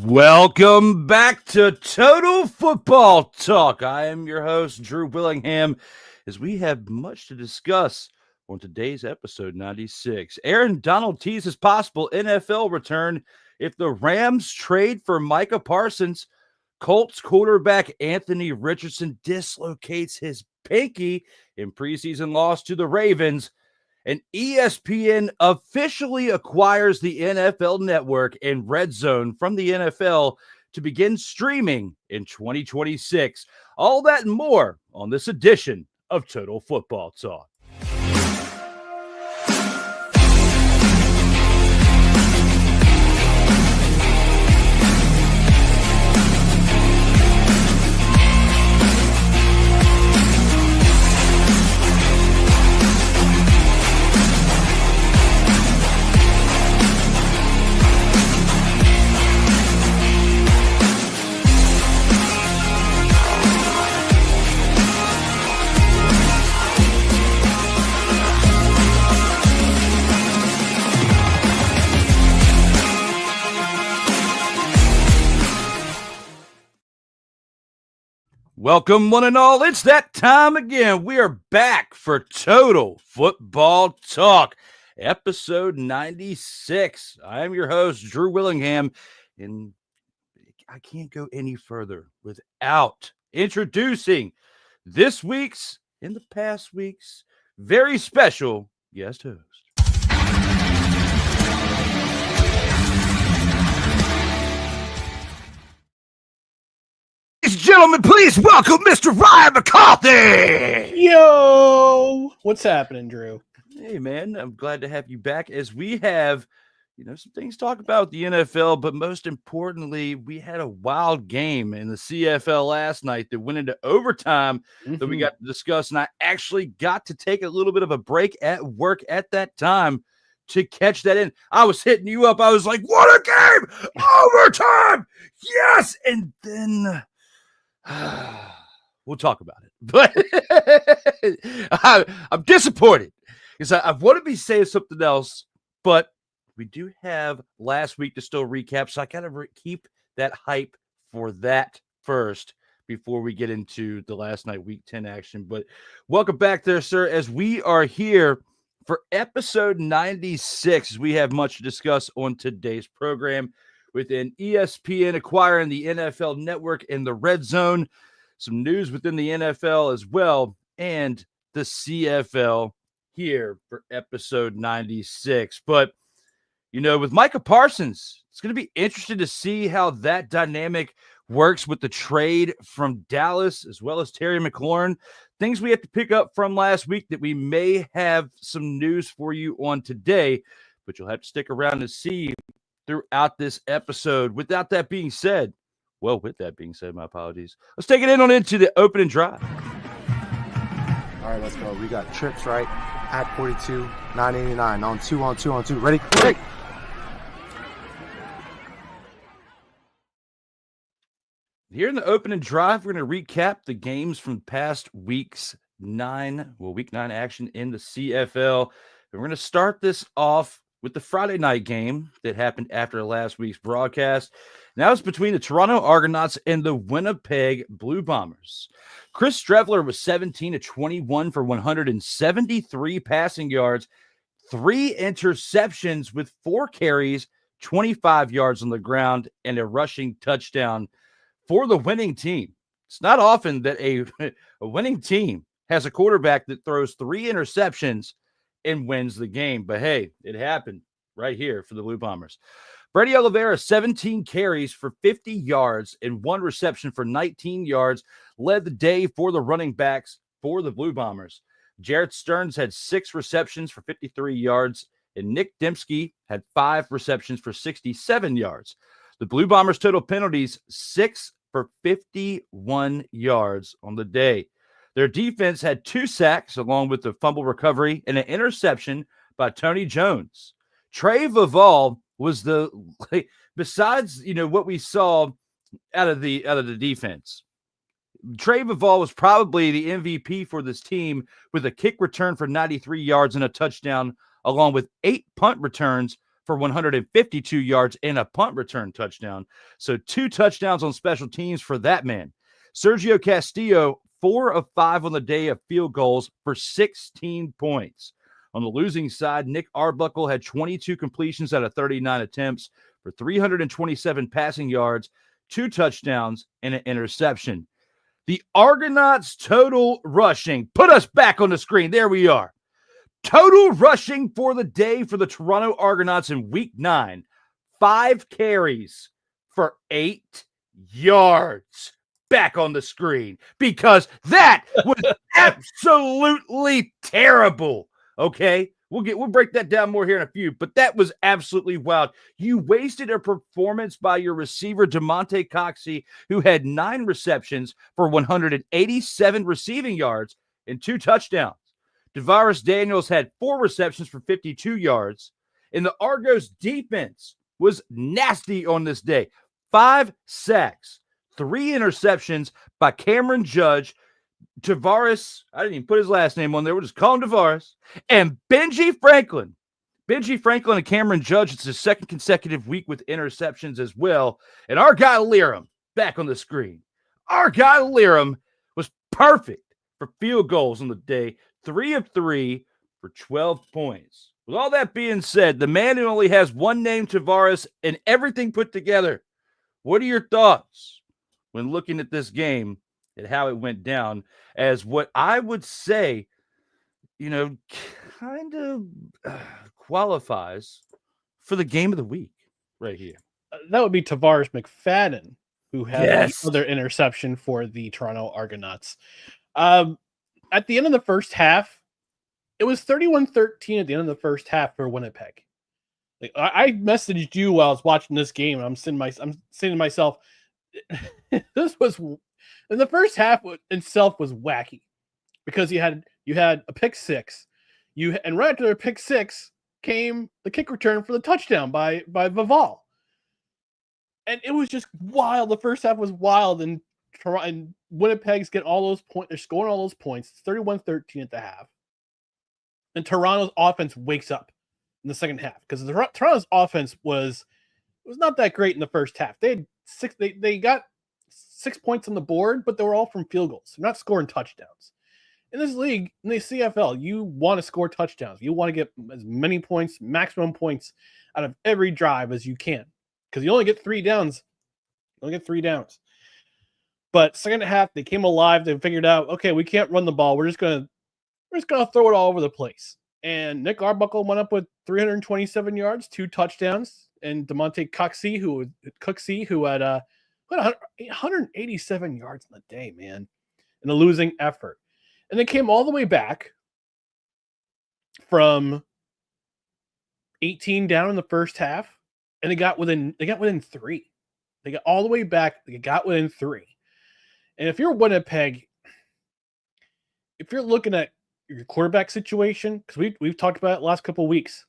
Welcome back to Total Football Talk. I am your host, Drew Willingham, as we have much to discuss on today's episode 96. Donald TEASES possible NFL return if the Rams trade for Micah Parsons. Colts quarterback Anthony Richardson dislocates his pinky in preseason loss to the Ravens. And ESPN officially acquires the NFL Network and RedZone from the NFL to begin streaming in 2026. All that and more on this edition of Total Football Talk. Welcome, one and all. It's that time again. We are back for Total Football Talk, episode 96. I am your host, Drew Willingham, and I can't go any further without introducing this week's and the past week's very special guest host. Ladies and gentlemen, please welcome Mr. Ryan McCarthy. Yo, what's happening, Drew? Hey, man, I'm glad to have you back as we have, some things to talk about the NFL, but most importantly, we had a wild game in the CFL last night that went into overtime that we got to discuss, and I actually got to take a little bit of a break at work at that time to catch that in. I was hitting you up. I was like, what a game! Overtime! Yes! And then we'll talk about it. But I'm disappointed because I want to be saying something else, but we do have last week to still recap, so I got to keep that hype for that first before we get into the last night Week 10 action. But welcome back there, sir, as we are here for episode 96. We have much to discuss on today's program within ESPN acquiring the NFL Network and the RedZone, some news within the NFL as well, and the CFL here for episode 96. But, with Micah Parsons, it's going to be interesting to see how that dynamic works with the trade from Dallas as well as Terry McLaurin. Things we have to pick up from last week that we may have some news for you on today, but you'll have to stick around to see throughout this episode. With that being said, my apologies. Let's take it into the opening drive. All right, let's go. We got trips, right? At 42, 989. On two. Ready? Here in the opening drive, we're going to recap the games from past week 9 action in the CFL. And we're going to start this off with the Friday night game that happened after last week's broadcast. Now it's between the Toronto Argonauts and the Winnipeg Blue Bombers. Chris Streveler was 17-21 for 173 passing yards, 3 interceptions with 4 carries, 25 yards on the ground, and a rushing touchdown for the winning team. It's not often that a winning team has a quarterback that throws 3 interceptions and wins the game. But hey, it happened right here for the Blue Bombers. Brady Oliveira, 17 carries for 50 yards and 1 reception for 19 yards, led the day for the running backs for the Blue Bombers. Jarrett Stearns had 6 receptions for 53 yards, and Nick Dembski had 5 receptions for 67 yards. The Blue Bombers' total penalties, 6 for 51 yards on the day. Their defense had 2 sacks along with the fumble recovery and an interception by Tony Jones. Trey Vival was besides what we saw out of the defense. Trey Vival was probably the MVP for this team with a kick return for 93 yards and a touchdown, along with 8 punt returns for 152 yards and a punt return touchdown. So 2 touchdowns on special teams for that man. Sergio Castillo, 4 of 5 on the day of field goals for 16 points. On the losing side, Nick Arbuckle had 22 completions out of 39 attempts for 327 passing yards, 2 touchdowns, and an interception. The Argonauts total rushing. Put us back on the screen. There we are. Total rushing for the day for the Toronto Argonauts in week 9. 5 carries for 8 yards. Back on the screen because that was absolutely terrible. Okay, we'll break that down more here in a few, but that was absolutely wild. You wasted a performance by your receiver DeMonte Coxey, who had 9 receptions for 187 receiving yards and 2 touchdowns. Devaris Daniels had 4 receptions for 52 yards, and the Argos defense was nasty on this day. 5 sacks. 3 interceptions by Cameron Judge, Tavares. I didn't even put his last name on there. We'll just call him Tavares. And Benji Franklin. Benji Franklin and Cameron Judge. It's his 2nd consecutive week with interceptions as well. And our guy Liram, back on the screen. Our guy Liram was perfect for field goals on the day. 3 of 3 for 12 points. With all that being said, the man who only has one name, Tavares, and everything put together, what are your thoughts when looking at this game and how it went down as what I would say, kind of qualifies for the game of the week right here? That would be Tavares McFadden, who had Yes. another interception for the Toronto Argonauts. At the end of the first half, it was 31-13 at the end of the first half for Winnipeg. Like, I messaged you while I was watching this game, and I'm saying to myself, this was in the first half itself was wacky because you had a pick six, and right after the pick six came the kick return for the touchdown by Vival, and it was just wild. The first half was wild, and Winnipeg's getting all those points. They're scoring all those points. It's 31-13 at the half, and Toronto's offense wakes up in the second half because Toronto's offense was not that great in the first half. They had they got 6 points on the board, but they were all from field goals. They're not scoring touchdowns. In this league, in the CFL, you want to score touchdowns. You want to get as many points, maximum points out of every drive as you can because you only get 3 downs. But second half, they came alive. They figured out, okay, we can't run the ball. We're just gonna throw it all over the place. And Nick Arbuckle went up with 327 yards, 2 touchdowns, and DeMonte Coxey, who had 187 yards in the day, man, in a losing effort. And they came all the way back from 18 down in the first half, and they got within 3. They got all the way back. They got within 3. And if you're Winnipeg, if you're looking at your quarterback situation, because we've talked about it the last couple of weeks,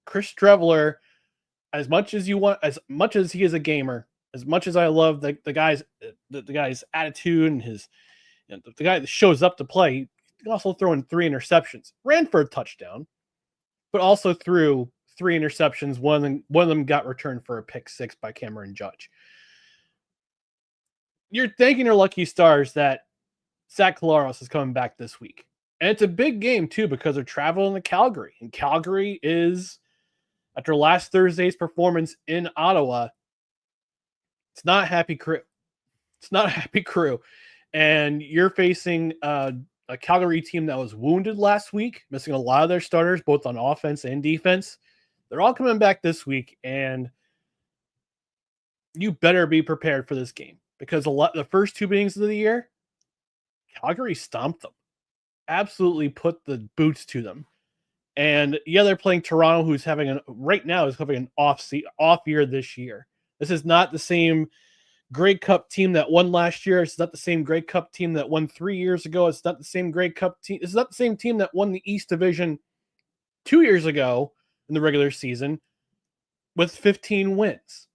Chris Streveler, as much as he is a gamer, as much as I love the guy's attitude and his, the guy that shows up to play, he can also throw in 3 interceptions. Ran for a touchdown, but also threw 3 interceptions. One of them got returned for a pick 6 by Cameron Judge. You're thanking your lucky stars that Zach Collaros is coming back this week. And it's a big game, too, because they're traveling to Calgary. And Calgary is, after last Thursday's performance in Ottawa, it's not a happy crew. It's not a happy crew. And you're facing a Calgary team that was wounded last week, missing a lot of their starters, both on offense and defense. They're all coming back this week, and you better be prepared for this game. Because the first 2 meetings of the year, Calgary stomped them. Absolutely put the boots to them. And yeah, they're playing Toronto, who's having an off year this year. This is not the same Grey Cup team that won last year. It's not the same Grey Cup team that won 3 years ago. It's not the same Grey Cup team. It's not the same team that won the East Division 2 years ago in the regular season with 15 wins.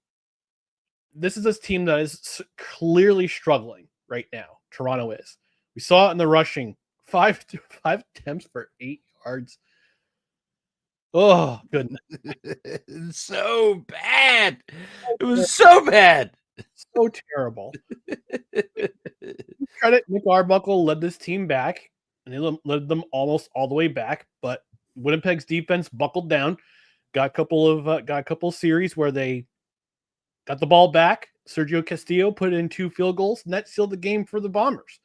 This is a team that is clearly struggling right now. Toronto is. We saw it in the rushing. 5 attempts for 8 yards. Oh, goodness. So bad. It was so bad. So terrible. Credit Nick Arbuckle led this team back, and he led them almost all the way back. But Winnipeg's defense buckled down. Got a couple series where they got the ball back. Sergio Castillo put in 2 field goals, and that sealed the game for the Bombers.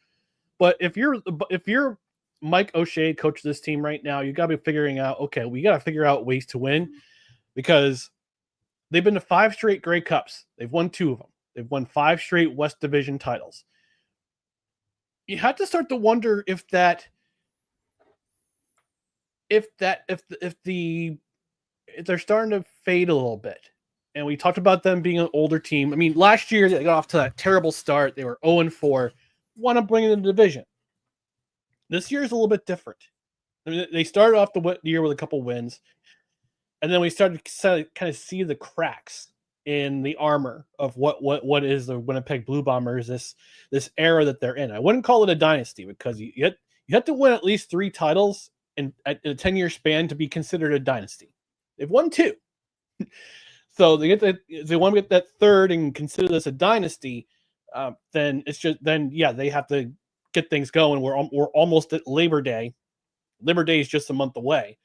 But if you're Mike O'Shea, coach of this team right now, you got to be figuring out, okay, we got to figure out ways to win, because they've been to 5 straight Grey Cups. They've won 2 of them. They've won 5 straight West Division titles. You have to start to wonder if they're starting to fade a little bit. And we talked about them being an older team. I mean, last year they got off to that terrible start. They were 0-4, wound up bringing the division. This year is a little bit different. I mean, they started off the year with a couple wins, and then we started to kind of see the cracks in the armor of what is the Winnipeg Blue Bombers, this era that they're in. I wouldn't call it a dynasty, because you have to win at least 3 titles in a 10-year span to be considered a dynasty. They've won 2. So they want to get that 3rd and consider this a dynasty, then they have to get things going. We're almost at Labor Day. Labor Day is just a month away,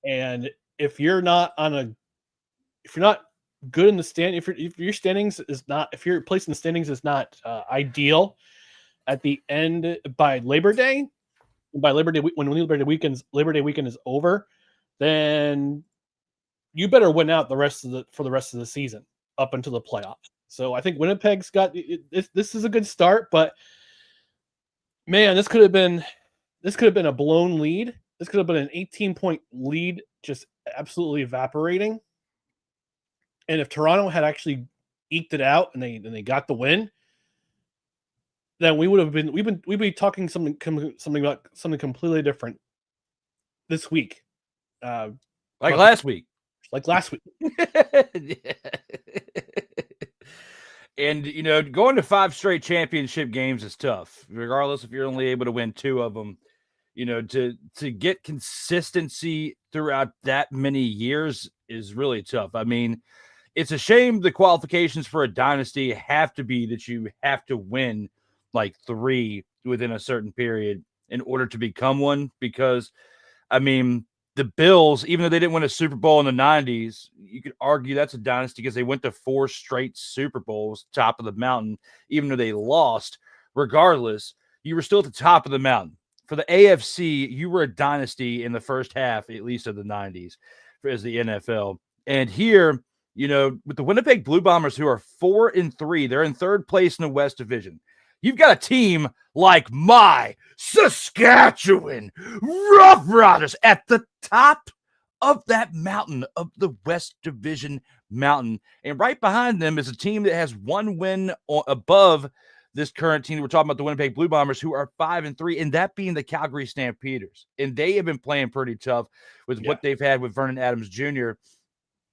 and if you're not good in the stand, if your standings is not, if your place in the standings is not ideal at the end by Labor Day, when Labor Day weekend is over, then you better win out for the rest of the season up until the playoffs. So I think Winnipeg's got this is a good start, but man, this could have been a blown lead. This could have been an 18-point lead, just absolutely evaporating. And if Toronto had actually eked it out and they got the win, then we'd be talking something about something completely different this week. Like last week. And, going to 5 straight championship games is tough, regardless if you're only able to win 2 of them. To get consistency throughout that many years is really tough. I mean, it's a shame the qualifications for a dynasty have to be that you have to win like 3 within a certain period in order to become one, because, I mean, the Bills, even though they didn't win a Super Bowl in the 90s, you could argue that's a dynasty because they went to 4 straight Super Bowls, top of the mountain. Even though they lost, regardless, you were still at the top of the mountain. For the AFC, you were a dynasty in the first half, at least of the 90s, as the NFL. And here, with the Winnipeg Blue Bombers, who are 4-3, they're in 3rd place in the West Division. You've got a team like my Saskatchewan Roughriders at the top of that mountain, of the West Division mountain. And right behind them is a team that has 1 win above this current team. We're talking about the Winnipeg Blue Bombers, who are 5-3, and that being the Calgary Stampeders. And they have been playing pretty tough with what they've had with Vernon Adams Jr.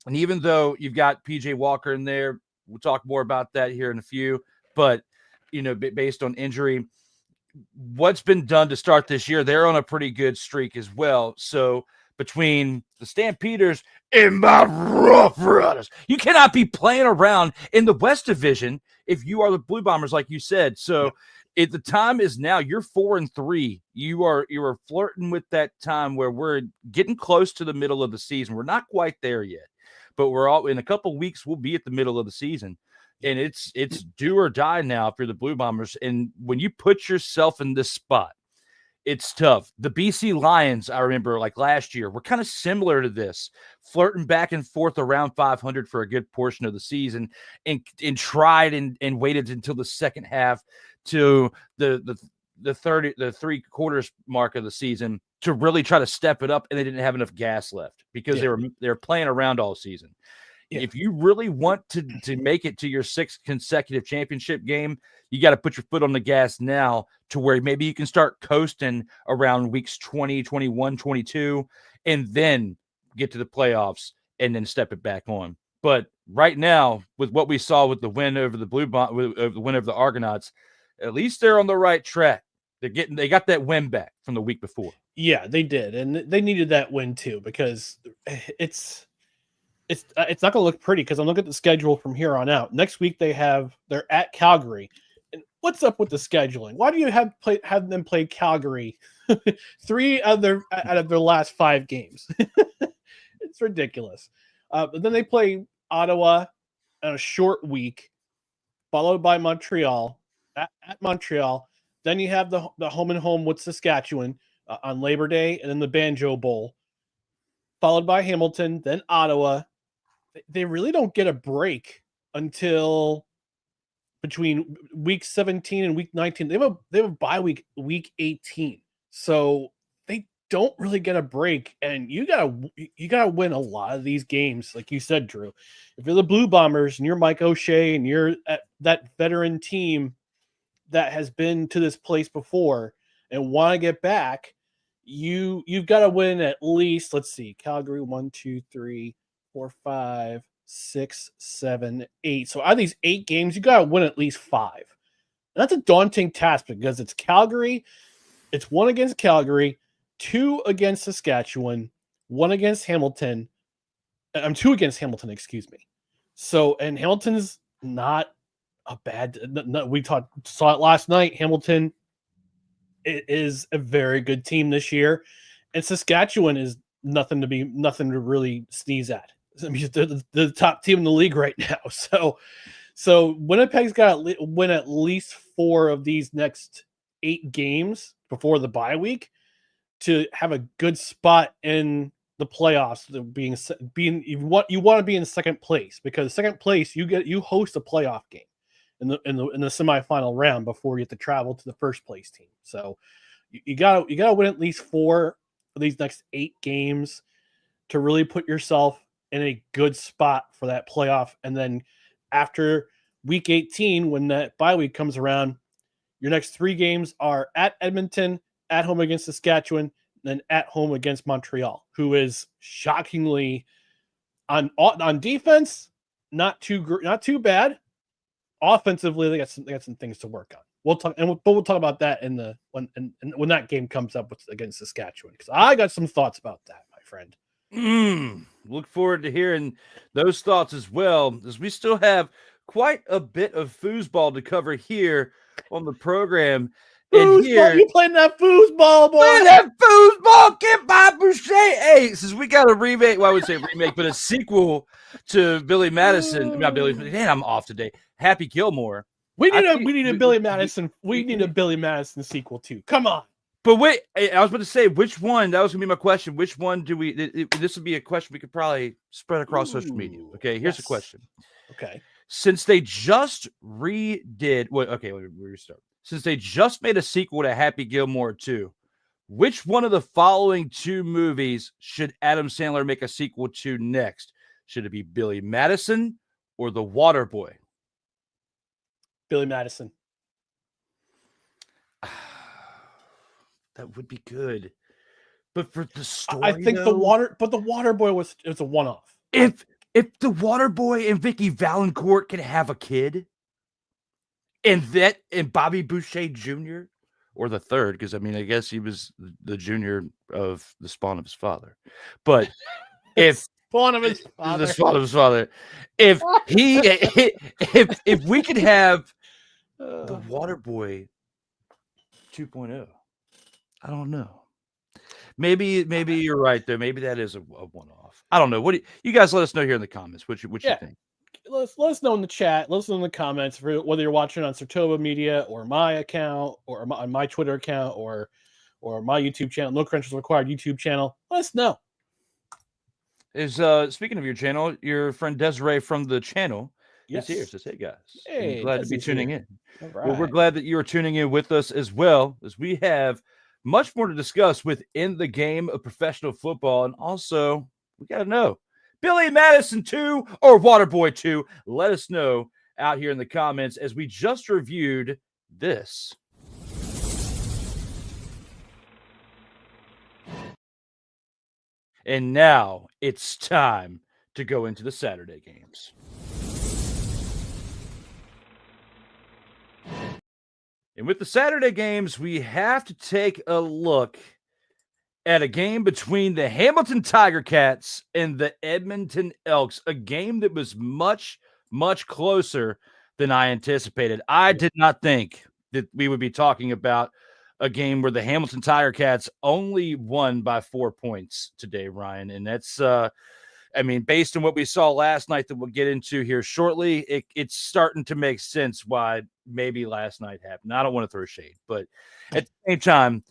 And even though you've got PJ Walker in there, we'll talk more about that here in a few, but based on injury, what's been done to start this year, they're on a pretty good streak as well. So between the Stampeders and my Roughriders, you cannot be playing around in the West Division if you are the Blue Bombers, like you said. So the time is now. You're 4-3. You are flirting with that time where we're getting close to the middle of the season. We're not quite there yet, but we're all in a couple of weeks. We'll be at the middle of the season. And it's do or die now for the Blue Bombers. And when you put yourself in this spot, it's tough. The BC Lions, I remember, like last year, were kind of similar to this, flirting back and forth around 500 for a good portion of the season, and tried and waited until the second half to the 3/4 mark of the season to really try to step it up, and they didn't have enough gas left because they were playing around all season. Yeah. If you really want to make it to your 6th consecutive championship game, you got to put your foot on the gas now to where maybe you can start coasting around weeks 20, 21, 22, and then get to the playoffs and then step it back on. But right now, with what we saw with the win over the the win over the Argonauts, at least they're on the right track. They got that win back from the week before. Yeah, they did, and they needed that win too because it's not going to look pretty because I'm looking at the schedule from here on out. Next week they're at Calgary. And what's up with the scheduling? Why do you have them play Calgary 3 out of their last 5 games? It's ridiculous. But then they play Ottawa on a short week, followed by Montreal at Montreal. Then you have the home and home with Saskatchewan on Labor Day, and then the Banjo Bowl, followed by Hamilton, then Ottawa. They really don't get a break until between week 17 and week 19. They have a bye week 18. So they don't really get a break, and you gotta win a lot of these games, like you said, Drew. If you're the Blue Bombers and you're Mike O'Shea and you're that veteran team that has been to this place before and want to get back, you've got to win at least, let's see, Calgary 1, 2, 3, 4, 5, 6, 7, 8. So out of these 8 games, you got to win at least 5. And that's a daunting task because it's Calgary. It's 1 against Calgary, 2 against Saskatchewan, 1 against Hamilton. 2 against Hamilton, excuse me. So, and Hamilton's not a bad. We saw it last night. Hamilton is a very good team this year, and Saskatchewan is nothing to really sneeze at. I mean, they're the top team in the league right now. So Winnipeg's got to win at least 4 of these next 8 games before the bye week to have a good spot in the playoffs. You want to be in second place, because second place you host a playoff game in the semifinal round before you have to travel to the first place team. So you gotta win at least 4 of these next 8 games to really put yourself in a good spot for that playoff. And then after week 18, when that bye week comes around, your next 3 games are at Edmonton, at home against Saskatchewan, then at home against Montreal, who is shockingly on defense not too bad. Offensively, they got some things to work on. We'll talk about that when that game comes up against Saskatchewan, because I got some thoughts about that, my friend. Look forward to hearing those thoughts as well, as we still have quite a bit of foosball to cover here on the program. And here, you playing that foosball, boy? Playing that foosball, get by Boucher. Hey, since we got a remake, well, I would say remake, but a sequel to Billy Madison. Not Billy. Man, I'm off today. Happy Gilmore. We need a Billy Madison. We need a Billy Madison sequel too. Come on. But wait, I was about to say, which one? That was gonna be my question. Which one do we? This would be a question we could probably spread across social media. Okay, here's the question. Okay. Since they just redid, we restart. Since they just made a sequel to Happy Gilmore 2, which one of the following 2 movies should Adam Sandler make a sequel to next? Should it be Billy Madison or The Waterboy? Billy Madison. That would be good. But for the story, I think the Waterboy was a one-off. If The Waterboy and Vicky Valancourt can have a kid, and Bobby Boucher Jr. or the third, because I mean, I guess he was the junior of the spawn of his father. But if spawn of his father, if we could have the Waterboy 2.0, I don't know. Maybe you're right there. Maybe that is a one-off. I don't know. What do you guys let us know here in the comments? What you think? Let us know in the chat. Let us know in the comments whether you're watching on Sartoba Media or my account or on my Twitter account or my YouTube channel, No Credentials Required YouTube channel. Let us know. Speaking of your channel, your friend Desiree from the channel is here. Says, hey guys, hey, glad to be tuning in. All right. Well, we're glad that you are tuning in with us as well, as we have much more to discuss within the game of professional football, and also we got to know. Billy Madison 2 or Waterboy 2? Let us know out here in the comments, as we just reviewed this. And now it's time to go into the Saturday games. And with the Saturday games, we have to take a look at a game between the Hamilton Tiger Cats and the Edmonton Elks, a game that was much, much closer than I anticipated. I did not think that we would be talking about a game where the Hamilton Tiger Cats only won by 4 points today, Ryan. And that's, based on what we saw last night that we'll get into here shortly, it's starting to make sense why maybe last night happened. I don't want to throw shade, but at the same time,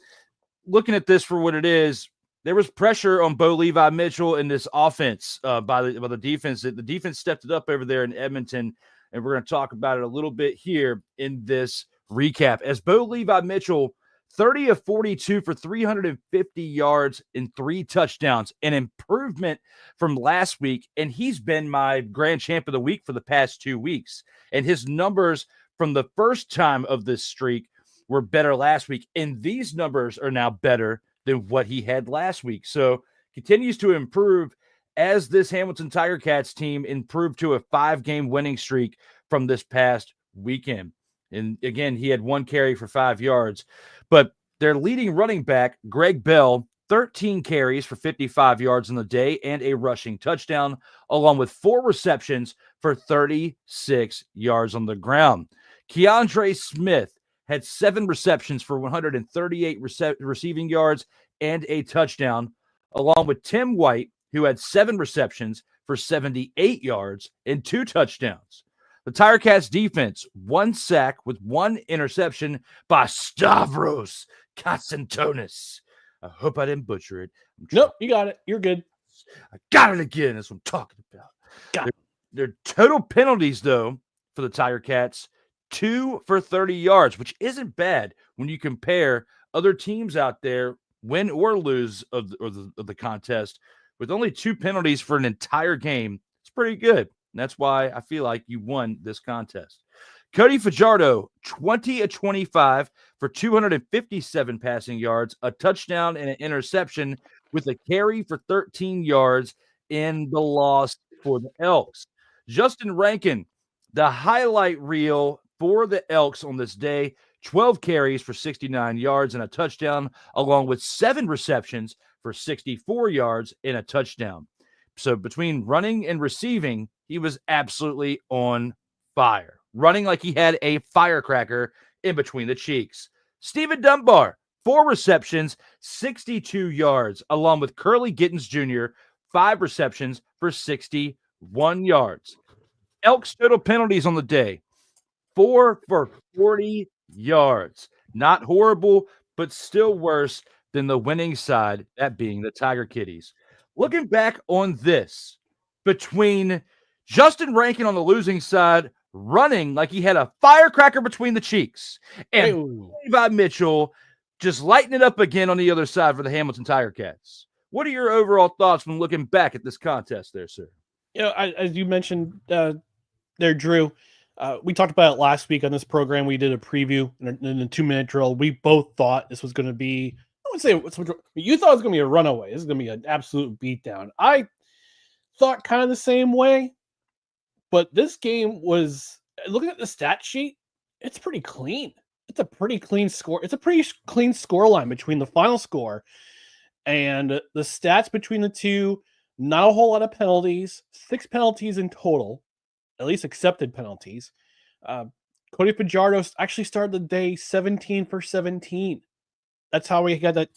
looking at this for what it is, there was pressure on Bo Levi Mitchell in this offense by the defense. The defense stepped it up over there in Edmonton, and we're going to talk about it a little bit here in this recap. As Bo Levi Mitchell, 30 of 42 for 350 yards and 3 touchdowns, an improvement from last week, and he's been my grand champ of the week for the past 2 weeks. And his numbers from the first time of this streak were better last week, and these numbers are now better than what he had last week. So continues to improve as this Hamilton Tiger Cats team improved to a 5-game winning streak from this past weekend. And again, he had 1 carry for 5 yards. But their leading running back, Greg Bell, 13 carries for 55 yards on the day and a rushing touchdown, along with 4 receptions for 36 yards on the ground. Keandre Smith had 7 receptions for 138 receiving yards and a touchdown, along with Tim White, who had 7 receptions for 78 yards and 2 touchdowns. The Tiger Cats defense, 1 sack with 1 interception by Stavros Katsantonis. I hope I didn't butcher it. Nope, you got it. You're good. I got it again. That's what I'm talking about. Their total penalties, though, for the Tiger Cats, 2 for 30 yards, which isn't bad when you compare other teams out there, win or lose of the contest, with only 2 penalties for an entire game. It's pretty good. And that's why I feel like you won this contest. Cody Fajardo, 20 of 25 for 257 passing yards, a touchdown and an interception with a carry for 13 yards in the loss for the Elks. Justin Rankin, the highlight reel for the Elks on this day, 12 carries for 69 yards and a touchdown, along with 7 receptions for 64 yards and a touchdown. So between running and receiving, he was absolutely on fire, running like he had a firecracker in between the cheeks. Stephen Dunbar, 4 receptions, 62 yards, along with Curly Gittens Jr., 5 receptions for 61 yards. Elks total penalties on the day, 4 for 40 yards. Not horrible, but still worse than the winning side, that being the Tiger Kitties. Looking back on this, between Justin Rankin on the losing side, running like he had a firecracker between the cheeks, and Levi Mitchell just lighting it up again on the other side for the Hamilton Tiger Cats. What are your overall thoughts when looking back at this contest there, sir? As you mentioned there, Drew, we talked about it last week on this program. We did a preview in a 2-minute drill. We both thought this was going to be, I would say, you thought it was going to be a runaway. This is going to be an absolute beatdown. I thought kind of the same way, but this game was, looking at the stat sheet, it's pretty clean. It's a pretty clean score. It's a pretty clean score line between the final score and the stats between the two. Not a whole lot of penalties, 6 penalties in total, at least accepted penalties. Cody Fajardo actually started the day 17 for 17. That's how he got that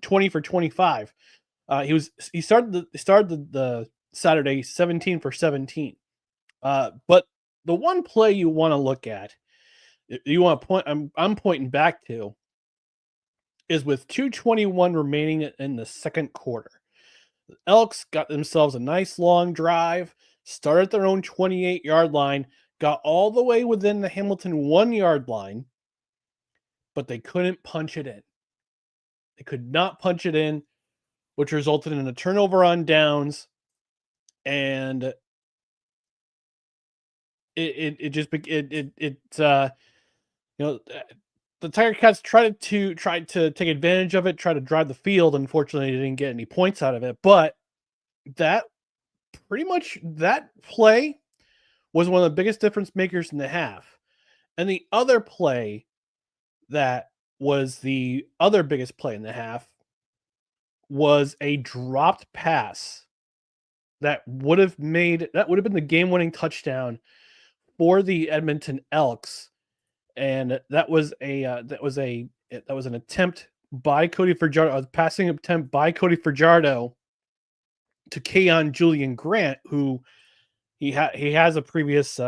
20 for 25. He started the Saturday 17 for 17. But the one play you want to look at, you want to point, I'm pointing back to, is with 2:21 remaining in the second quarter. The Elks got themselves a nice long drive, started their own 28-yard line, got all the way within the Hamilton 1-yard line, but they couldn't punch it in. They could not punch it in, which resulted in a turnover on downs, and the Tiger Cats tried to take advantage of it, try to drive the field. Unfortunately, they didn't get any points out of it. But that play was one of the biggest difference makers in the half. And the other play that was the other biggest play in the half was a dropped pass that would have been the game-winning touchdown for the Edmonton Elks, and that was an attempt by Cody Fajardo, a passing attempt by Cody Fajardo to Keon Julian Grant, who he has a previous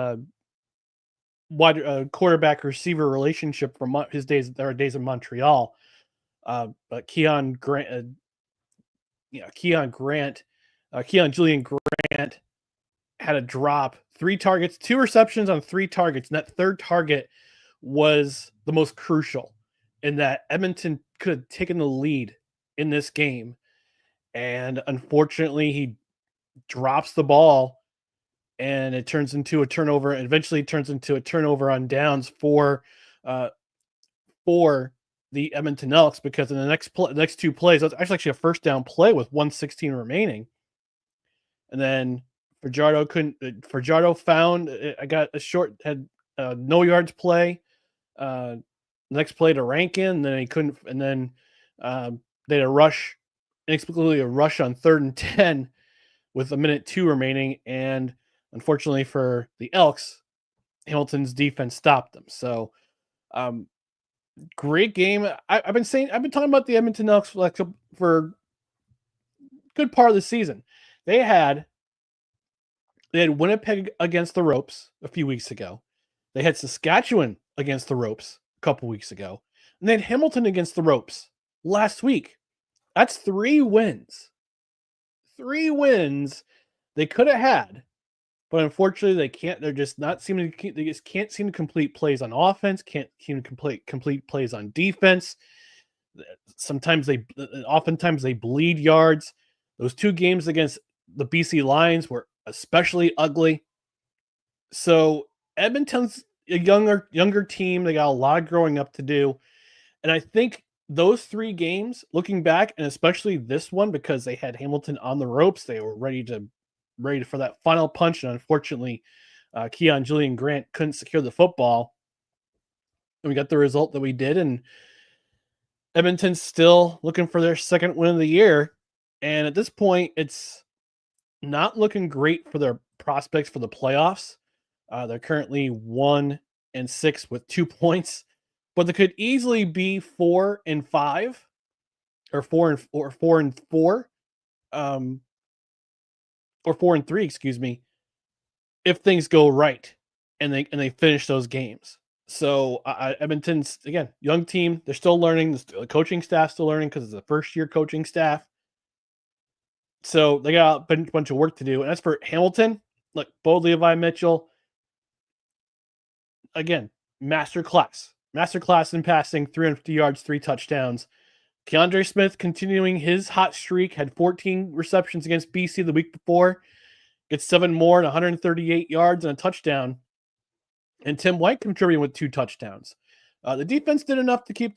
quarterback receiver relationship from his days in Montreal. But Keon Julian Grant had a drop, 3 targets, 2 receptions on 3 targets, and that third target was the most crucial in that Edmonton could have taken the lead in this game. And unfortunately, he drops the ball and it turns into a turnover. And eventually turns into a turnover on downs for the Edmonton Elks, because in the next 2 plays, that's actually a first down play with 1:16 remaining. And then Fajardo found, I got a short, had no yards play. Next play to Rankin, and then he couldn't, and then they had inexplicably a rush on 3rd and 10 with 1:02 remaining, and unfortunately for the Elks, Hamilton's defense stopped them. So, great game. I've been talking about the Edmonton Elks for a good part of the season. They had Winnipeg against the ropes a few weeks ago. They had Saskatchewan against the ropes a couple weeks ago, and they had Hamilton against the ropes last week. That's 3 wins. 3 wins they could have had, but unfortunately they can't. They're just not seeming to. They just can't seem to complete plays on offense. Can't seem to complete plays on defense. Oftentimes they bleed yards. Those 2 games against the BC Lions were especially ugly. So Edmonton's a younger team. They got a lot of growing up to do. And I think those 3 games, looking back, and especially this one, because they had Hamilton on the ropes, they were ready for that final punch. And unfortunately, Keon Julian Grant couldn't secure the football. And we got the result that we did. And Edmonton's still looking for their 2nd win of the year. And at this point, it's not looking great for their prospects for the playoffs. They're currently 1-6 with 2 points, but they could easily be 4-5 or 4-4, or 4-3, excuse me, if things go right and they finish those games. So Edmonton's, again, young team. They're still learning. The coaching staff's still learning because it's a first-year coaching staff. So they got a bunch of work to do. And as for Hamilton, look, Bo Levi Mitchell, again, masterclass in passing, 350 yards, 3 touchdowns. Keandre Smith continuing his hot streak, had 14 receptions against BC the week before, gets 7 more and 138 yards and a touchdown. And Tim White contributing with 2 touchdowns. The defense did enough to keep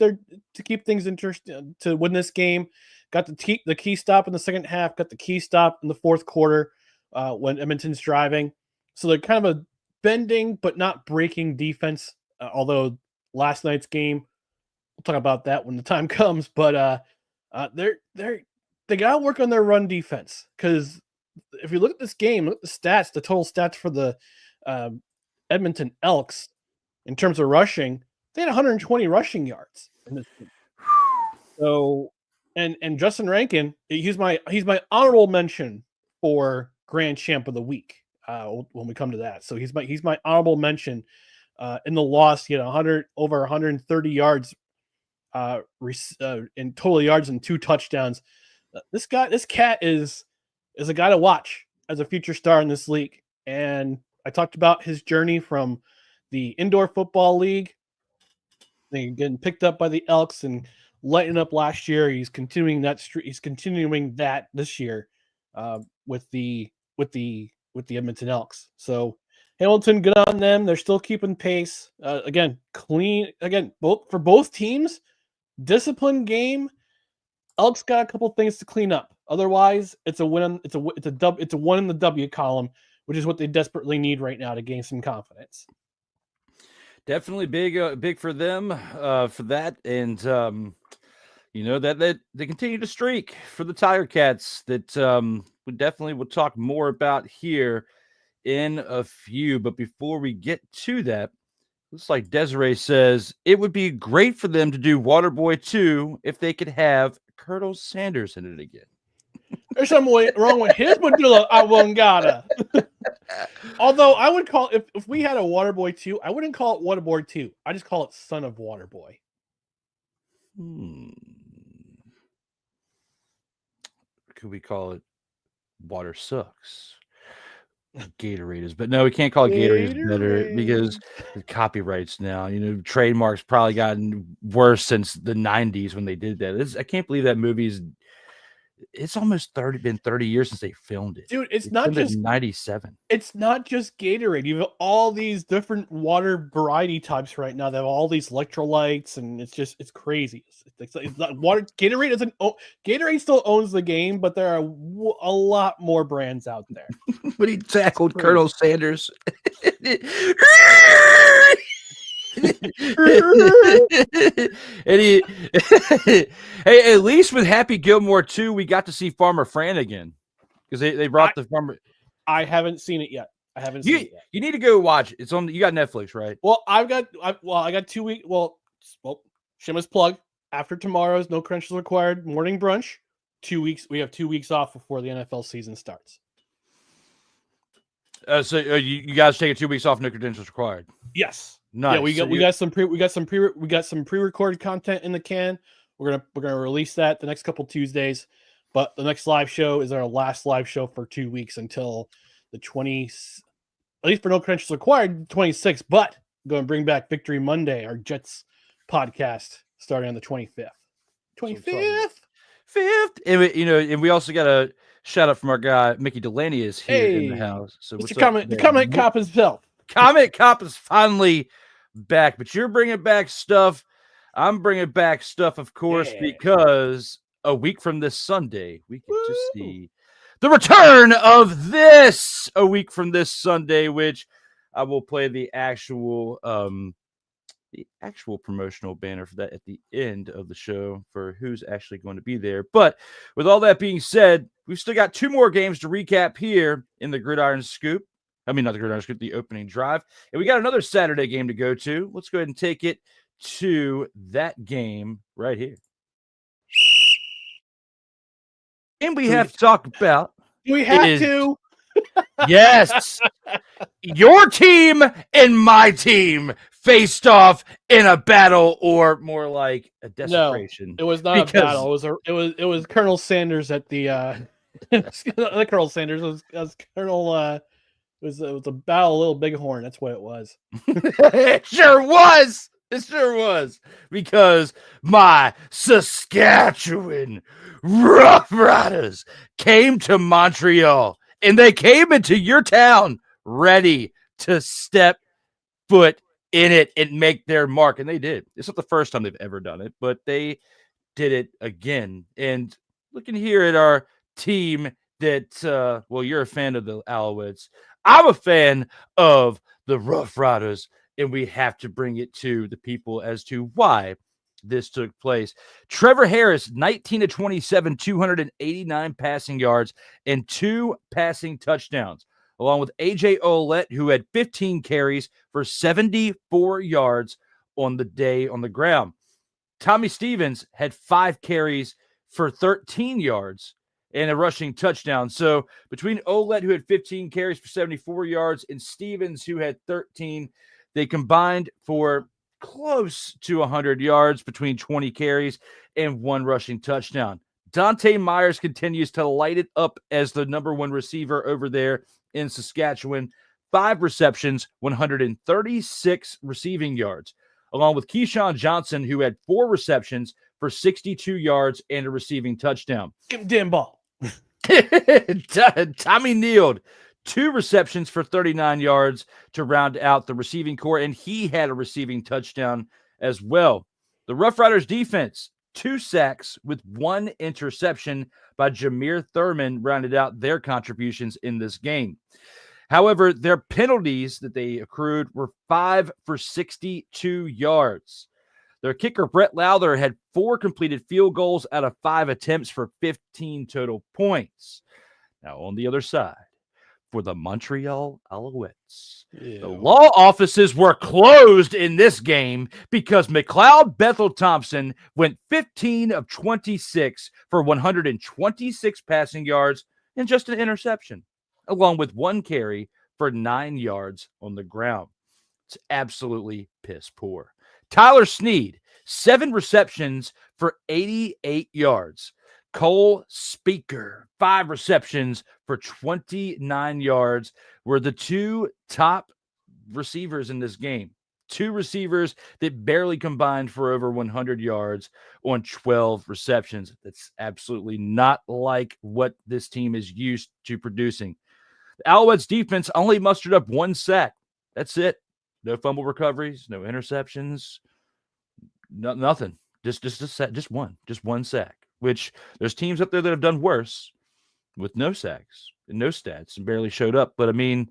things interesting to win this game. Got the key stop in the second half. Got the key stop in the fourth quarter when Edmonton's driving. So they're kind of a bending but not breaking defense. Although last night's game, we'll talk about that when the time comes. But they got to work on their run defense, because if you look at this game, look at the stats, the total stats for the Edmonton Elks in terms of rushing, they had 120 rushing yards in this game. So, and Justin Rankin, he's my honorable mention for Grand Champ of the Week when we come to that. So he's my honorable mention in the loss. He had over 130 yards in total yards and 2 touchdowns. This cat is a guy to watch as a future star in this league. And I talked about his journey from the indoor football league, getting picked up by the Elks and lighting up last year. He's continuing that streak. He's continuing that this year with the Edmonton Elks. So Hamilton, good on them. They're still keeping pace. Again, clean. Again, both teams, disciplined game. Elks got a couple things to clean up. Otherwise, it's a win. It's a one in the W column, which is what they desperately need right now to gain some confidence. Definitely big for them for that. And that they continue to streak for the Tiger Cats that we definitely will talk more about here in a few. But before we get to that, looks like Desiree says it would be great for them to do Waterboy 2 if they could have Colonel Sanders in it again. There's something wrong with his medulla oblongata. Although I would call if we had a Waterboy 2, I wouldn't call it Waterboy 2. I just call it Son of Waterboy. Could we call it Water Sucks? Gatorade is, but no, we can't call it Gatorade better because the copyrights now, trademarks probably gotten worse since the 90s when they did that. I can't believe that movie's it's almost been 30 years since they filmed it. Dude, it's not just 97. It's not just Gatorade. You have all these different water variety types right now. They have all these electrolytes, and it's crazy. It's not water. Gatorade still owns the game, but there are a lot more brands out there. But he tackled Colonel Sanders. And hey, at least with Happy Gilmore 2, we got to see Farmer Fran again because they brought the farmer. I haven't seen it yet. You need to go watch it. It's on. You got Netflix, right? Well, I got 2 weeks. Well, shameless plug. After tomorrow's No Credentials Required morning brunch, 2 weeks. We have 2 weeks off before the NFL season starts. So you guys taking 2 weeks off? No credentials required. Yes. Nice. Yeah, we got some pre-recorded content in the can. We're gonna release that the next couple Tuesdays, but the next live show is our last live show for 2 weeks until the 20th, at least for No Credentials Required, 26th. But I'm going to bring back Victory Monday, our Jets podcast, starting on the 25th. 25th. And we also got a shout out from our guy Mickey Delaney is here in the house. So the comment cop himself. Comment cop is finally back, but you're bringing back stuff. I'm bringing back stuff, of course, because a week from this Sunday, we get to see the return of this. A week from this Sunday, which I will play the actual promotional banner for that at the end of the show for who's actually going to be there. But with all that being said, we've still got 2 more games to recap here in the Gridiron Scoop. I mean, not the Gridiron Scoop, the opening drive. And we got another Saturday game to go to. Let's go ahead and take it to that game right here. And we have to talk about. We have to. Yes. Your team and my team faced off in a battle, or more like a desecration. No, it was not a battle. It was Colonel Sanders at the Colonel Sanders was Colonel it was a battle of Little Bighorn. That's what it was. It sure was. It sure was. Because my Saskatchewan Roughriders came to Montreal, and they came into your town ready to step foot in it and make their mark. And they did. It's not the first time they've ever done it, but they did it again. And looking here at our team that, you're a fan of the Alouettes. I'm a fan of the Roughriders, and we have to bring it to the people as to why this took place. Trevor Harris, 19 of 27, 289 passing yards and 2 passing touchdowns, along with AJ Ouellette, who had 15 carries for 74 yards on the day on the ground. Tommy Stevens had 5 carries for 13 yards and a rushing touchdown. So between Ouellette, who had 15 carries for 74 yards, and Stevens, who had 13, they combined for close to 100 yards between 20 carries and 1 rushing touchdown. Dante Myers continues to light it up as the number 1 receiver over there in Saskatchewan. 5 receptions, 136 receiving yards, along with Keyshawn Johnson, who had 4 receptions for 62 yards and a receiving touchdown. Give him damn ball. Tommy Neal, 2 receptions for 39 yards to round out the receiving core, and he had a receiving touchdown as well. The Roughriders defense, 2 sacks with 1 interception by Jameer Thurman rounded out their contributions in this game. However, their penalties that they accrued were 5 for 62 yards. Their kicker, Brett Lowther, had 4 completed field goals out of 5 attempts for 15 total points. Now, on the other side, for the Montreal Alouettes, the law offices were closed in this game because McLeod Bethel Thompson went 15 of 26 for 126 passing yards and just an interception, along with 1 carry for 9 yards on the ground. It's absolutely piss poor. Tyler Snead, 7 receptions for 88 yards. Cole Speaker, 5 receptions for 29 yards, were the 2 top receivers in this game. 2 receivers that barely combined for over 100 yards on 12 receptions. That's absolutely not like what this team is used to producing. The Alouettes defense only mustered up 1 sack. That's it. No fumble recoveries, no interceptions, nothing. Just one sack. Which there's teams up there that have done worse with no sacks and no stats and barely showed up. But I mean,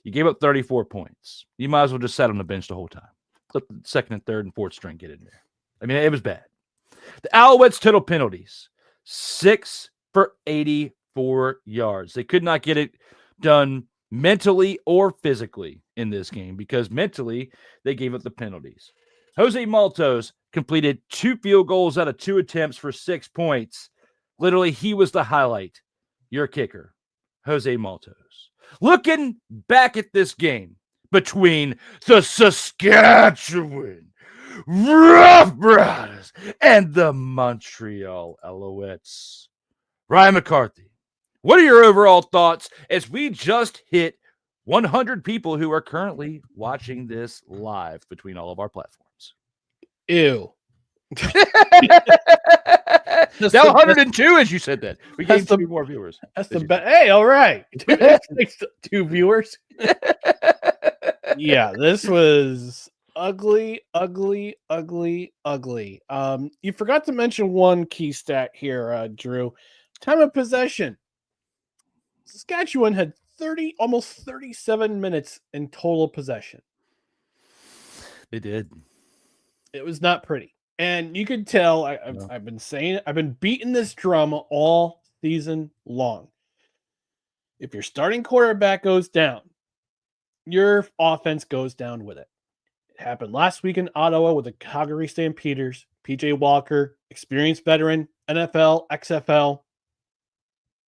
you gave up 34 points. You might as well just sat on the bench the whole time. Let the second and third and fourth string get in there. I mean, it was bad. The Alouettes total penalties, 6 for 84 yards. They could not get it done mentally or physically in this game because mentally they gave up the penalties. Jose Maltos completed 2 field goals out of 2 attempts for 6 points. Literally, he was the highlight. Your kicker, Jose Maltos. Looking back at this game between the Saskatchewan Roughriders and the Montreal Alouettes. Ryan McCarthy, what are your overall thoughts as we just hit 100 people who are currently watching this live between all of our platforms? Ew. Now 102 as you said that. We gained 2 more viewers. That's the best. Hey, all right. 2 viewers. Yeah, this was ugly. You forgot to mention one key stat here, Drew. Time of possession. Saskatchewan had almost 37 minutes in total possession. They did. It was not pretty. And you could tell, I've been beating this drum all season long. If your starting quarterback goes down, your offense goes down with it. It happened last week in Ottawa with the Calgary Stampeders. PJ Walker, experienced veteran, NFL, XFL,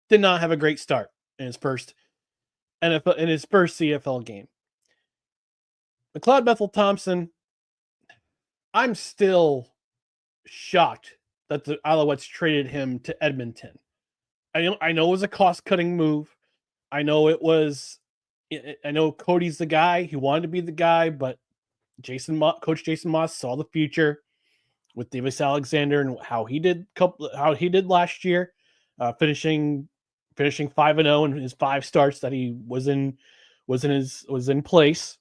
did not have a great start in his first CFL game. McLeod Bethel Thompson, I'm still shocked that the Alouettes traded him to Edmonton. I know it was a cost-cutting move. I know Cody's the guy. He wanted to be the guy, but Coach Jason Moss saw the future with Davis Alexander and how he did last year, finishing 5-0 in his 5 starts that he was in place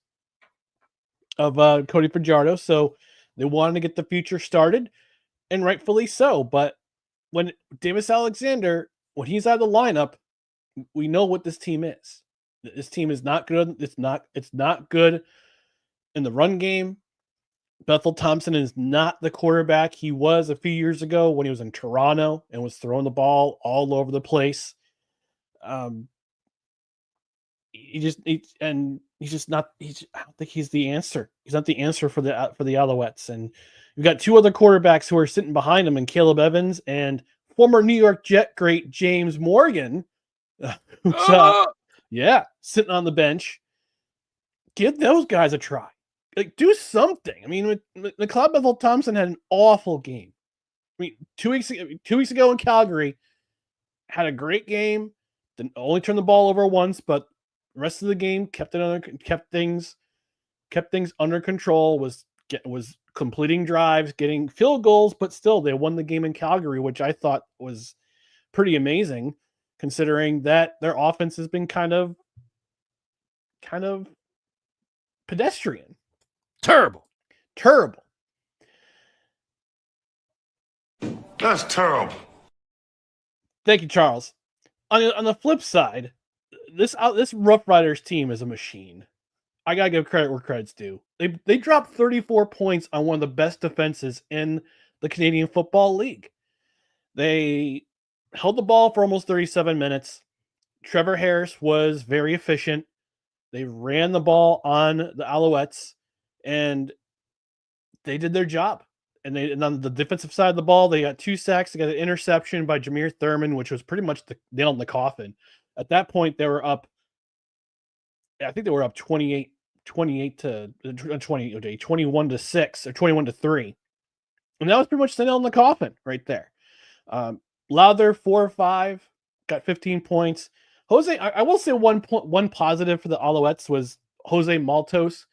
of Cody Fajardo. So they wanted to get the future started, and rightfully so. But when Davis Alexander, when he's out of the lineup, we know what this team is. This team is not good. It's not good in the run game. Bethel Thompson is not the quarterback he was a few years ago when he was in Toronto and was throwing the ball all over the place. I don't think he's the answer. He's not the answer for the Alouettes. And we've got 2 other quarterbacks who are sitting behind him, and Caleb Evans and former New York Jet great James Morgan, sitting on the bench. Give those guys a try. Like, do something. I mean, McLeod Bethel Thompson had an awful game. I mean, 2 weeks ago in Calgary, had a great game. Didn't only turn the ball over once, but the rest of the game kept things under control. Was completing drives, getting field goals, but still they won the game in Calgary, which I thought was pretty amazing, considering that their offense has been kind of pedestrian. Terrible. That's terrible. Thank you, Charles. On the flip side, this Roughriders team is a machine. I gotta give credit where credit's due. They dropped 34 points on one of the best defenses in the Canadian Football League. They held the ball for almost 37 minutes. Trevor Harris was very efficient. They ran the ball on the Alouettes, and they did their job. And on the defensive side of the ball, they got 2 sacks. They got an interception by Jameer Thurman, which was pretty much the nail in the coffin. At that point, they were up. I think they were up 21 to 6 or 21 to 3. And that was pretty much the nail in the coffin right there. Lowther, 4 or 5, got 15 points. Jose, I will say one positive for the Alouettes was Jose Maltos.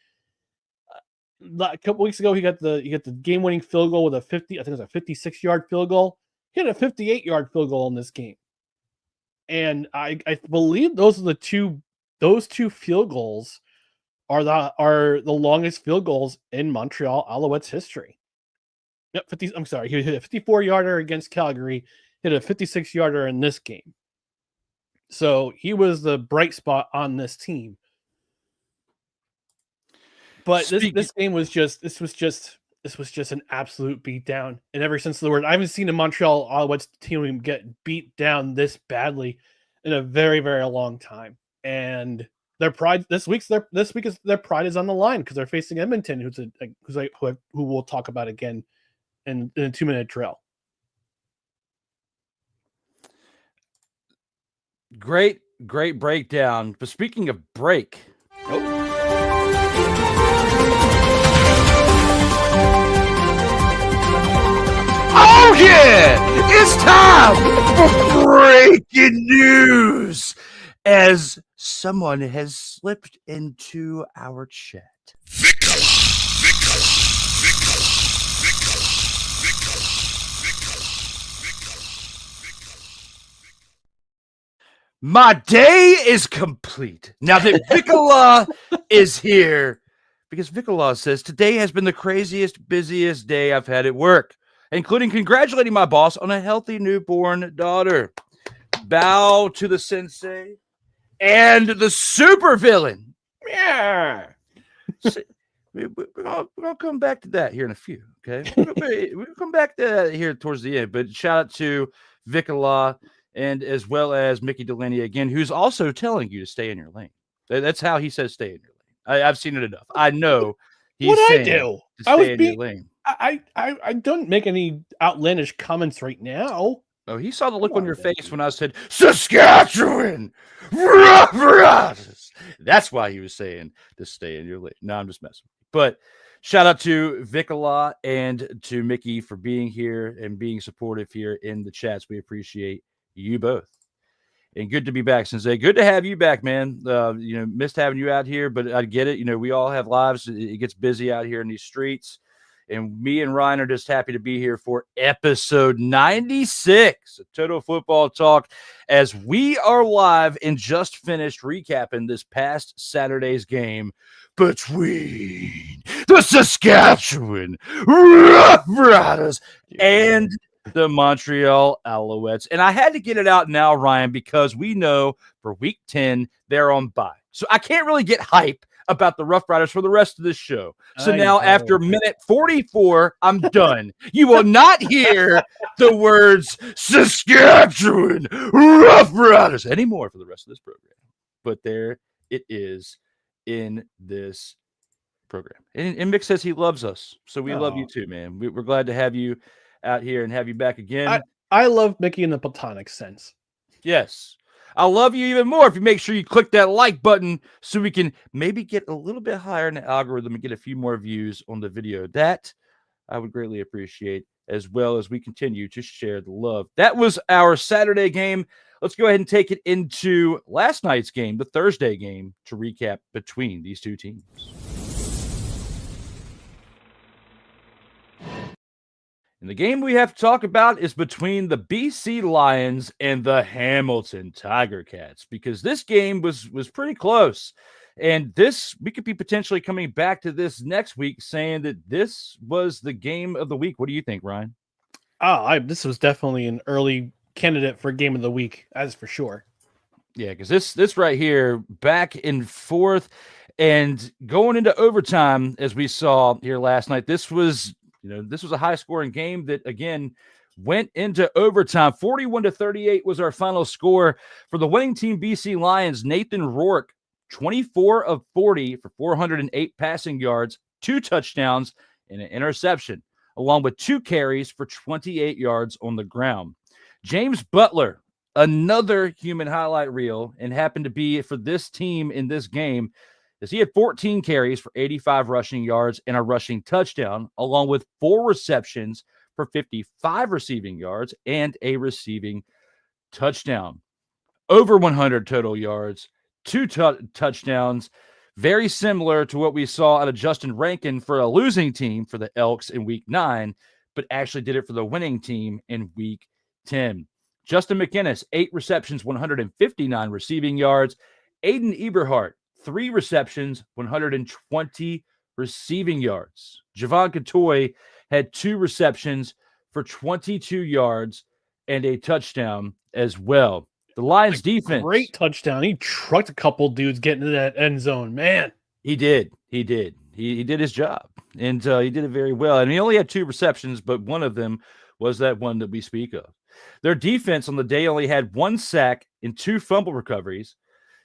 A couple weeks ago, he got the game-winning field goal with a 56-yard field goal. He had a 58-yard field goal in this game. And I believe those two field goals are the longest field goals in Montreal Alouettes history. Yep, he hit a 54-yarder against Calgary, hit a 56-yarder in this game. So he was the bright spot on this team. But this game was just an absolute beatdown. And ever since I haven't seen a Montreal Alouettes team get beat down this badly in a very, very long time. And their pride this week is their pride is on the line because they're facing Edmonton, who we'll talk about again in a 2-minute drill. Great breakdown. But speaking of break, oh yeah, it's time for breaking news as someone has slipped into our chat. My day is complete now that Vicola is here, because Vicola says today has been the craziest, busiest day I've had at work, including congratulating my boss on a healthy newborn daughter. Bow to the sensei and the super villain. Yeah. We're gonna come back to that here in a few. Okay, we'll come back to that here towards the end. But shout out to Vicola, and as well as Mickey Delaney again, who's also telling you to stay in your lane. That's how he says stay in your lane. I've seen it enough. I know he's saying to stay in your lane. I don't make any outlandish comments right now. Oh, he saw the look on your face when I said Saskatchewan Roughriders. That's why he was saying to stay in your lane. No, I'm just messing with you. But shout out to Vicola and to Mickey for being here and being supportive here in the chats. We appreciate you both. And good to be back, Sensei. Good to have you back, man. Missed having you out here, but I get it. We all have lives. It gets busy out here in these streets. And me and Ryan are just happy to be here for episode 96 of Total Football Talk, as we are live and just finished recapping this past Saturday's game between the Saskatchewan Roughriders and the Montreal Alouettes. And I had to get it out now, Ryan, because we know for week 10, they're on bye. So I can't really get hype about the Roughriders for the rest of this show. So now after minute 44, I'm done. You will not hear the words Saskatchewan Roughriders anymore for the rest of this program. But there it is in this program. And Mick says he loves us. So we love you too, man. We're glad to have you out here and have you back again. I love Mickey in the platonic sense. Yes. I'll love you even more if you make sure you click that like button so we can maybe get a little bit higher in the algorithm and get a few more views on the video. That I would greatly appreciate, as well as we continue to share the love. That was our Saturday game. Let's go ahead and take it into last night's game, the Thursday game, to recap between these two teams. And the game we have to talk about is between the BC Lions and the Hamilton Tiger Cats, because this game was pretty close. And we could be potentially coming back to this next week saying that this was the game of the week. What do you think, Ryan? This was definitely an early candidate for game of the week, as for sure. Yeah, because this right here, back and forth. And going into overtime, as we saw here last night, this was a high-scoring game that, again, went into overtime. 41-38 was our final score. For the winning team, BC Lions, Nathan Rourke, 24 of 40 for 408 passing yards, 2 touchdowns, and an interception, along with 2 carries for 28 yards on the ground. James Butler, another human highlight reel, and happened to be for this team in this game, as he had 14 carries for 85 rushing yards and a rushing touchdown, along with 4 receptions for 55 receiving yards and a receiving touchdown. Over 100 total yards, 2 touchdowns, very similar to what we saw out of Justin Rankin for a losing team for the Elks in Week 9, but actually did it for the winning team in Week 10. Justin McInnes, 8 receptions, 159 receiving yards. Aiden Eberhardt, 3 receptions, 120 receiving yards. Javon Katoy had 2 receptions for 22 yards and a touchdown as well. The Lions defense. Great touchdown. He trucked a couple dudes getting to that end zone, man. He did. He did his job, and he did it very well. And he only had 2 receptions, but one of them was that one that we speak of. Their defense on the day only had 1 sack and 2 fumble recoveries.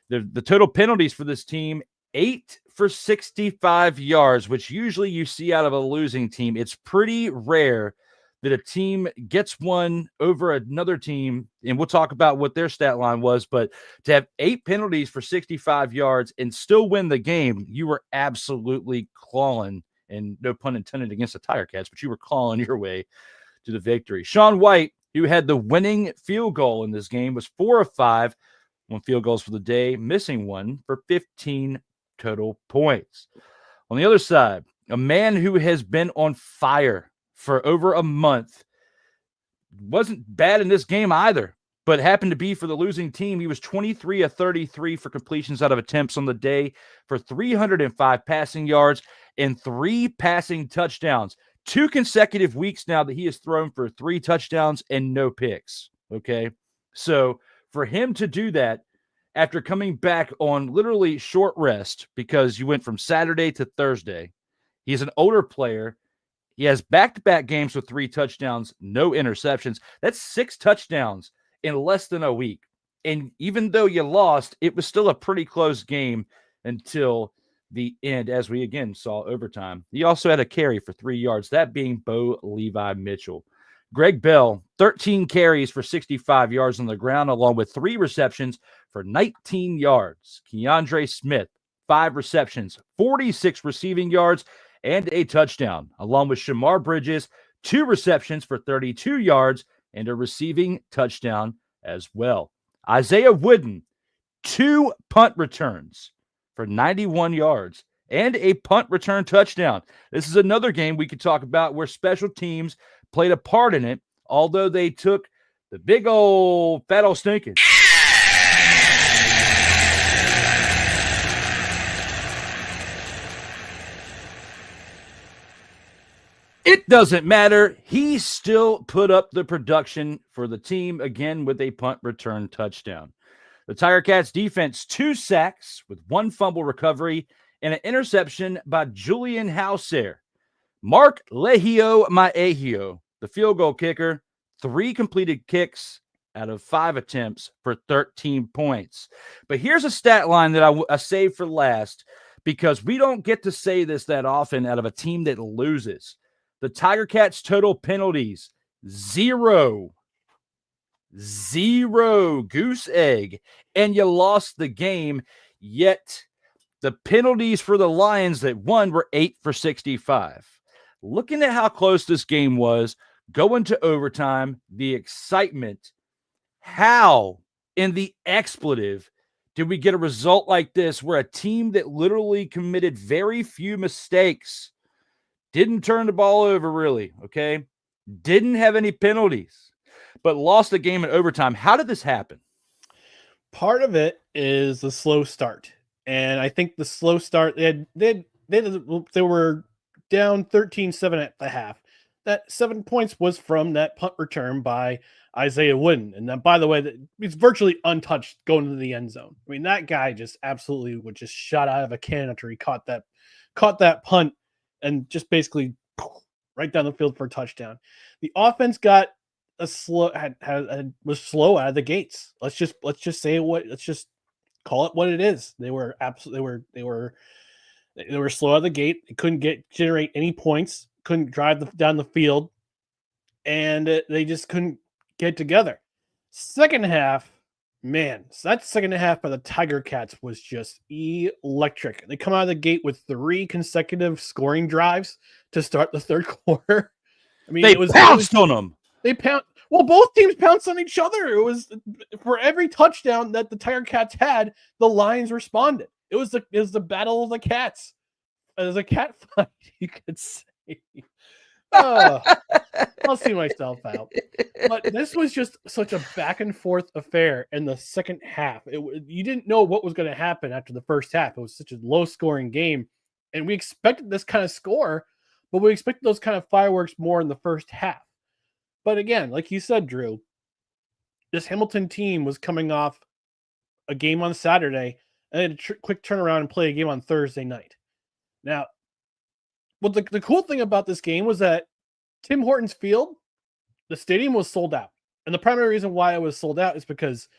The total penalties for this team, 8 for 65 yards, which usually you see out of a losing team. It's pretty rare that a team gets one over another team, and we'll talk about what their stat line was, but to have 8 penalties for 65 yards and still win the game, you were absolutely clawing, and no pun intended against the Tiger Cats, but you were clawing your way to the victory. Sean White, who had the winning field goal in this game, was 4 of 5 on field goals for the day, missing one for 15 total points. On the other side, a man who has been on fire for over a month, wasn't bad in this game either, but happened to be for the losing team. He was 23 of 33 for completions out of attempts on the day for 305 passing yards and 3 passing touchdowns. 2 consecutive weeks now that he has thrown for 3 touchdowns and no picks. Okay. So for him to do that after coming back on literally short rest, because you went from Saturday to Thursday, he's an older player. He has back-to-back games with 3 touchdowns, no interceptions. That's 6 touchdowns in less than a week. And even though you lost, it was still a pretty close game until the end, as we again saw overtime. He also had a carry for 3 yards, that being Bo Levi Mitchell. Greg Bell, 13 carries for 65 yards on the ground, along with 3 receptions for 19 yards. Keandre Smith, 5 receptions, 46 receiving yards, and a touchdown, along with Shamar Bridges, 2 receptions for 32 yards and a receiving touchdown as well. Isaiah Wooden, 2 punt returns for 91 yards and a punt return touchdown. This is another game we could talk about where special teams played a part in it, although they took the big old fat old stinking. It doesn't matter. He still put up the production for the team, again, with a punt return touchdown. The Tiger Cats defense, 2 sacks with 1 fumble recovery and an interception by Julian Hauser. Mark Lehio Maehio, the field goal kicker, 3 completed kicks out of 5 attempts for 13 points. But here's a stat line that I saved for last, because we don't get to say this that often out of a team that loses. The Tiger Cats total penalties, 0. Goose egg. And you lost the game, yet the penalties for the Lions that won were 8 for 65. Looking at how close this game was, going to overtime, the excitement, how in the expletive did we get a result like this where a team that literally committed very few mistakes, didn't turn the ball over really, okay? Didn't have any penalties, but lost the game in overtime. How did this happen? Part of it is the slow start. And I think the slow start, they were down 13-7 at the half. that 7 points was from that punt return by Isaiah Wooden. And then, by the way, he's virtually untouched going into the end zone. I mean, that guy just absolutely would just shot out of a cannon after he caught that punt and just basically right down the field for a touchdown. The offense got was slow out of the gates. Let's just call it what it is. They were slow out of the gate. They couldn't generate any points, couldn't drive down the field, and they just couldn't get together. Second half, man, so that second half by the Tiger Cats was just electric. They come out of the gate with 3 consecutive scoring drives to start the third quarter. I mean, they pounced on them. Well, both teams pounced on each other. It was for every touchdown that the Tiger Cats had, the Lions responded. It was the battle of the cats. It was a cat fight, you could say. I'll see myself out. But this was just such a back and forth affair in the second half. You didn't know what was going to happen after the first half. It was such a low scoring game, and we expected this kind of score, but we expected those kind of fireworks more in the first half. But again, like you said, Drew, this Hamilton team was coming off a game on Saturday and then a quick turnaround and play a game on Thursday night. Now, well, the cool thing about this game was that Tim Hortons Field, the stadium was sold out. And the primary reason why it was sold out is because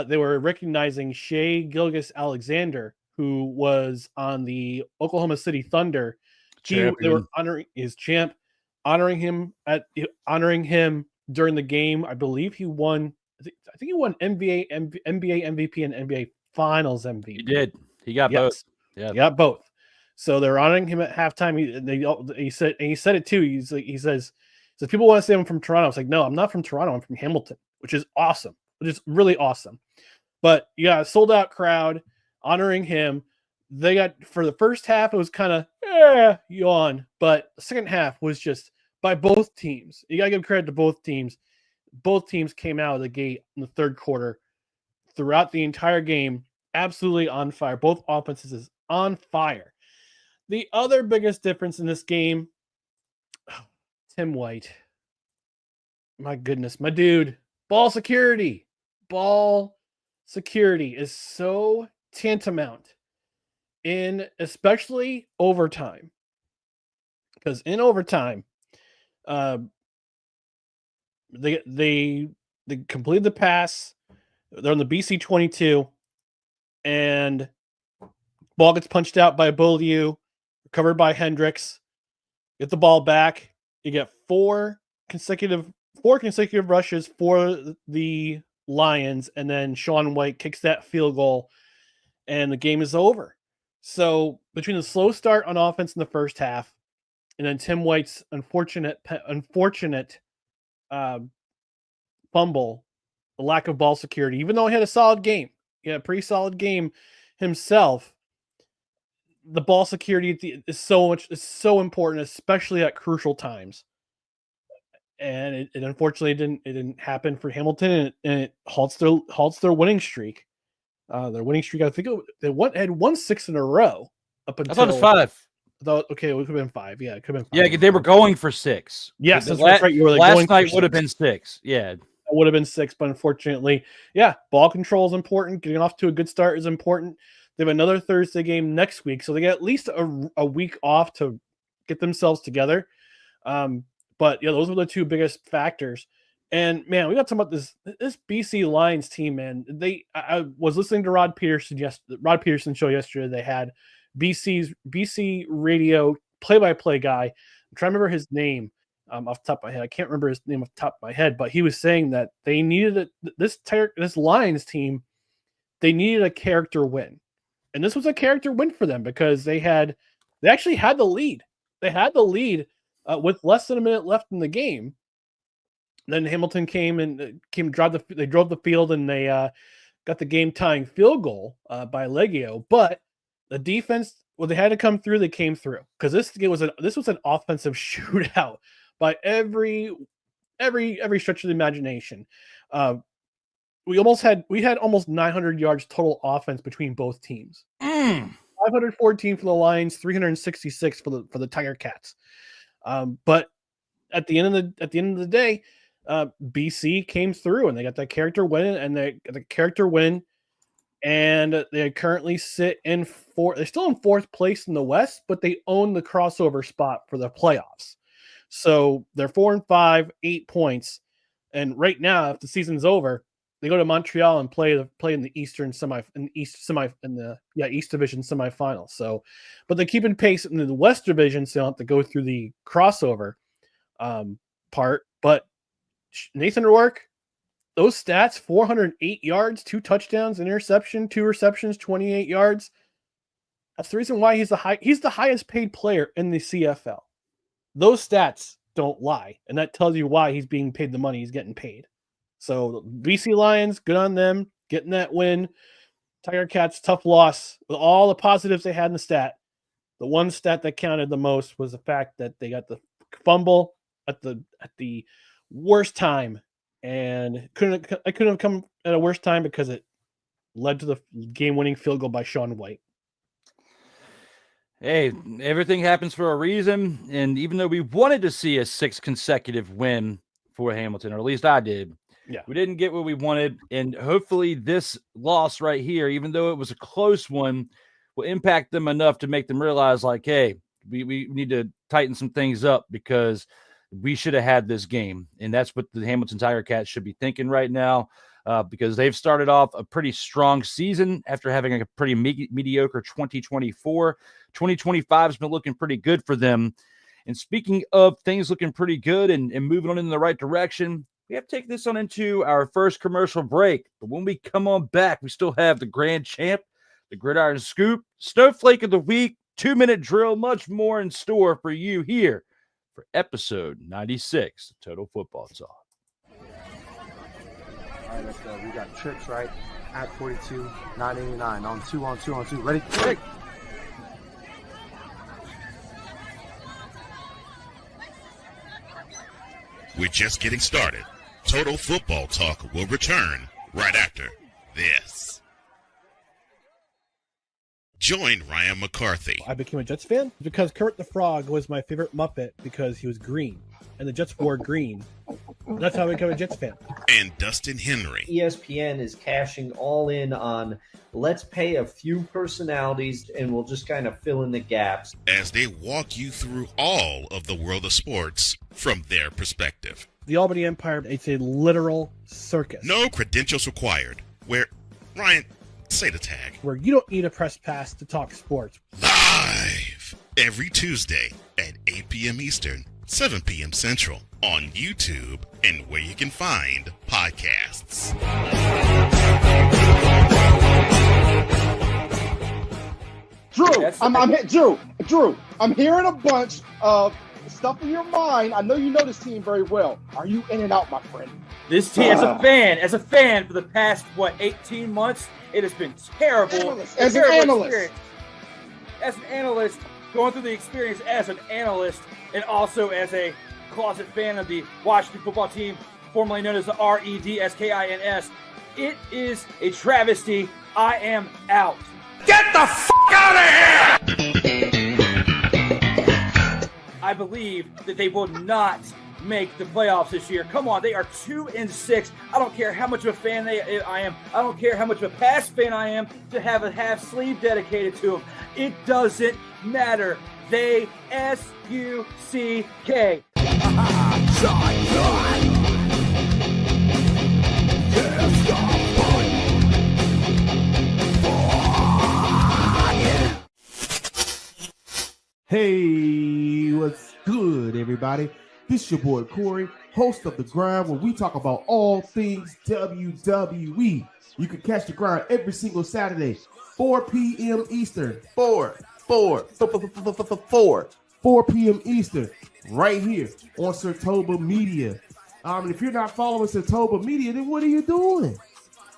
they were recognizing Shea Gilgeous-Alexander, who was on the Oklahoma City Thunder. They were honoring his champ, honoring him during the game. I believe he won. I think he won NBA MVP and NBA Finals MVP. He did. He got both. Yeah, he got both. So they're honoring him at halftime. He said it too. He says people want to say I'm from Toronto. I was like, no, I'm not from Toronto. I'm from Hamilton, which is awesome. Which is really awesome. But yeah, sold out crowd honoring him. They got, for the first half, it was kind of yawn, but the second half was just by both teams. You gotta give credit to both teams. Both teams came out of the gate in the third quarter throughout the entire game, absolutely on fire. Both offenses is on fire. The other biggest difference in this game, Tim White. My goodness, my dude. Ball security is so tantamount in especially overtime. Because in overtime, they completed the pass. They're on the BC 22, and ball gets punched out by Beaulieu, recovered by Hendricks. Get the ball back. You get four consecutive rushes for the Lions, and then Sean White kicks that field goal, and the game is over. So between the slow start on offense in the first half, and then Tim White's unfortunate fumble, the lack of ball security, even though he had a solid game, he had a pretty solid game himself, the ball security is so important, especially at crucial times. And it unfortunately didn't happen for Hamilton, and it halts their winning streak. Their winning streak, I think they had won 6 in a row up until. I thought it was 5. Okay, it could have been 5. Yeah, it could have been 5. Yeah, they were going for 6. Yes, that's right. You were last night would have been 6. Yeah, it would have been 6, but unfortunately, yeah, ball control is important. Getting off to a good start is important. They have another Thursday game next week, so they get at least a week off to get themselves together. But yeah, those were the two biggest factors. And man, we got to talk about this BC Lions team, man. I was listening to Rod Peterson show yesterday. They had BC radio play-by-play guy. I'm trying to remember his name off the top of my head. I can't remember his name off the top of my head, but he was saying that they needed this Lions team. They needed a character win, and this was a character win for them because they actually had the lead. They had the lead with less than a minute left in the game. Then Hamilton drove the field, and they got the game tying field goal by Legio. But the defense, they had to come through. They came through because this was an offensive shootout by every stretch of the imagination. We had almost 900 yards total offense between both teams. 514 for the Lions, 366 for the Tiger Cats. But at the end of the day, BC came through and they got that character win, and they currently sit in they're still in fourth place in the West, but they own the crossover spot for the playoffs. So they're 4-5, 8 points. And right now, if the season's over, they go to Montreal and play in the East Division semifinal. So, but they're keeping pace in the West Division, so they don't have to go through the crossover part. But Nathan Rourke, those stats: 408 yards, 2 touchdowns, an interception, 2 receptions, 28 yards. That's the reason why he's the highest paid player in the CFL. Those stats don't lie, and that tells you why he's being paid the money he's getting paid. So BC Lions, good on them, getting that win. Tiger Cats, tough loss. With all the positives they had in the stat, the one stat that counted the most was the fact that they got the fumble at the worst time, and couldn't have come at a worse time because it led to the game-winning field goal by Sean White. Hey, everything happens for a reason, and even though we wanted to see a 6th consecutive win for Hamilton, or at least I did, we didn't get what we wanted, and hopefully this loss right here, even though it was a close one, will impact them enough to make them realize, like, hey, we need to tighten some things up because we should have had this game, and that's what the Hamilton Tiger Cats should be thinking right now. Because they've started off a pretty strong season after having a pretty mediocre 2024. 2025 has been looking pretty good for them. And speaking of things looking pretty good and moving on in the right direction, we have to take this on into our first commercial break. But when we come on back, we still have the grand champ, the Gridiron Scoop, Snowflake of the Week, 2-minute drill, much more in store for you here for episode 96 of Total Football Talk. All right, let's go. We got trips, right? At 42, 989. On two. Ready? Hey. We're just getting started. Total Football Talk will return right after this. Join Ryan McCarthy. I became a Jets fan because Kermit the Frog was my favorite Muppet because he was green, and the Jets wore green. That's how I became a Jets fan. And Dustin Henry. ESPN is cashing all in on let's pay a few personalities and we'll just kind of fill in the gaps. As they walk you through all of the world of sports from their perspective. The Albany Empire, it's a literal circus. No credentials required. Where, Ryan, say the tag. Where you don't need a press pass to talk sports. Live every Tuesday at 8 p.m. Eastern, 7 p.m. Central on YouTube and where you can find podcasts. Drew, I'm hearing a bunch of stuff in your mind. I know you know this team very well. Are you in and out, my friend? This team, as a fan for the past, 18 months, it has been terrible. As an analyst. As an analyst, going through the experience as an analyst and also as a closet fan of the Washington football team, formerly known as the REDSKINS. It is a travesty. I am out. Get the f*** out of here! I believe that they will not make the playoffs this year. Come on, they are 2-6. I don't care how much of a fan I am. I don't care how much of a past fan I am to have a half sleeve dedicated to them. It doesn't matter. They S-U-C-K. Hey, what's good, everybody? This is your boy Corey, host of The Grind, where we talk about all things WWE. You can catch The Grind every single Saturday, 4 p.m. Eastern. 4 p.m. Eastern, right here on Sertoba Media. If you're not following Sertoba Media, then what are you doing?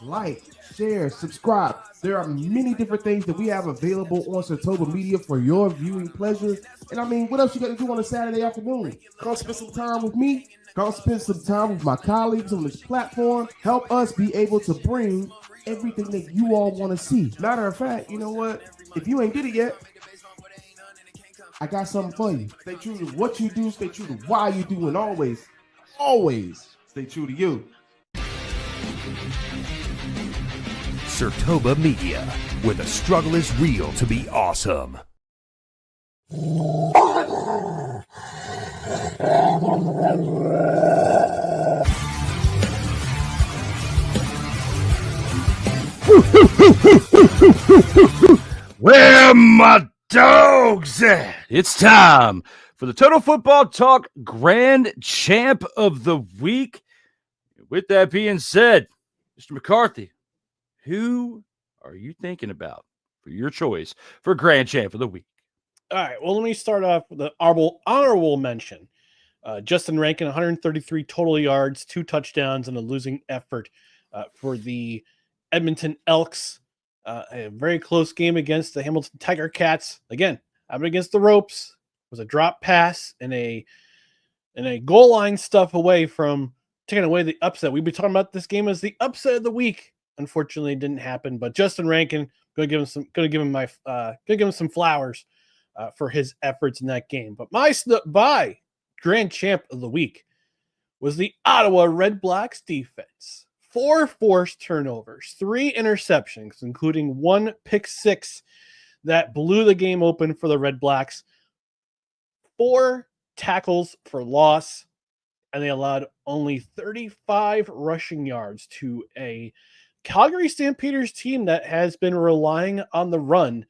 Like, share, subscribe. There are many different things that we have available on Sertoba Media for your viewing pleasure. And what else you got to do on a Saturday afternoon? Come spend some time with me. Come spend some time with my colleagues on this platform. Help us be able to bring everything that you all want to see. Matter of fact, you know what? If you ain't did it yet, I got something for you. Stay true to what you do. Stay true to why you do, and always stay true to you. Sertoba Media, where the struggle is real to be awesome. Where my dogs at? It's time for the Total Football Talk Grand Champ of the Week. With that being said, Mr. McCarthy, who are you thinking about for your choice for Grand Champ of the Week? All right, well, let me start off with the honorable mention. Justin Rankin, 133 total yards, 2 touchdowns, and a losing effort for the Edmonton Elks. A very close game against the Hamilton Tiger Cats. Again, I'm against the ropes. It was a drop pass and a goal line stuff away from taking away the upset. We've been talking about this game as the upset of the week. Unfortunately, it didn't happen. But Justin Rankin, gonna give him some flowers for his efforts in that game. But my Grand Champ of the Week was the Ottawa Redblacks defense. 4 forced turnovers, 3 interceptions, including 1 pick six that blew the game open for the Redblacks, 4 tackles for loss, and they allowed only 35 rushing yards to a Calgary Stampeders team that has been relying on the run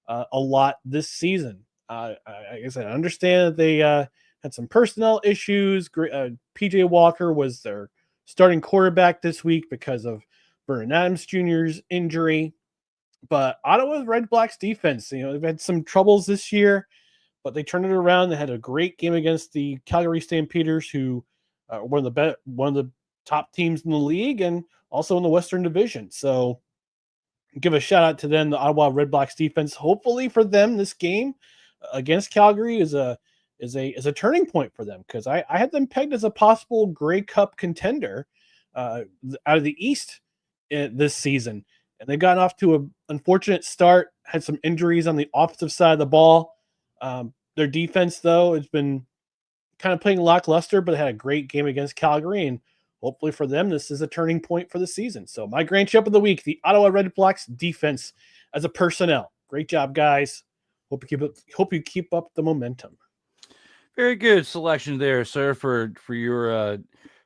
a lot this season. Like I said, I understand that they had some personnel issues. PJ Walker was their starting quarterback this week because of Vernon Adams Jr.'s injury. But Ottawa's Redblacks defense, they've had some troubles this year, but they turned it around. They had a great game against the Calgary Stampeders, who are one of the top teams in the league and also in the Western Division. So give a shout out to them, the Ottawa Redblacks defense. Hopefully for them, this game against Calgary is a turning point for them, because I had them pegged as a possible Grey Cup contender out of the East this season. And they got off to an unfortunate start, had some injuries on the offensive side of the ball. Their defense, though, has been kind of playing lackluster, but they had a great game against Calgary. And hopefully for them, this is a turning point for the season. So my Grand Champ of the Week, the Ottawa Redblacks defense as a personnel. Great job, guys. Hope you keep up the momentum. Very good selection there, sir, for your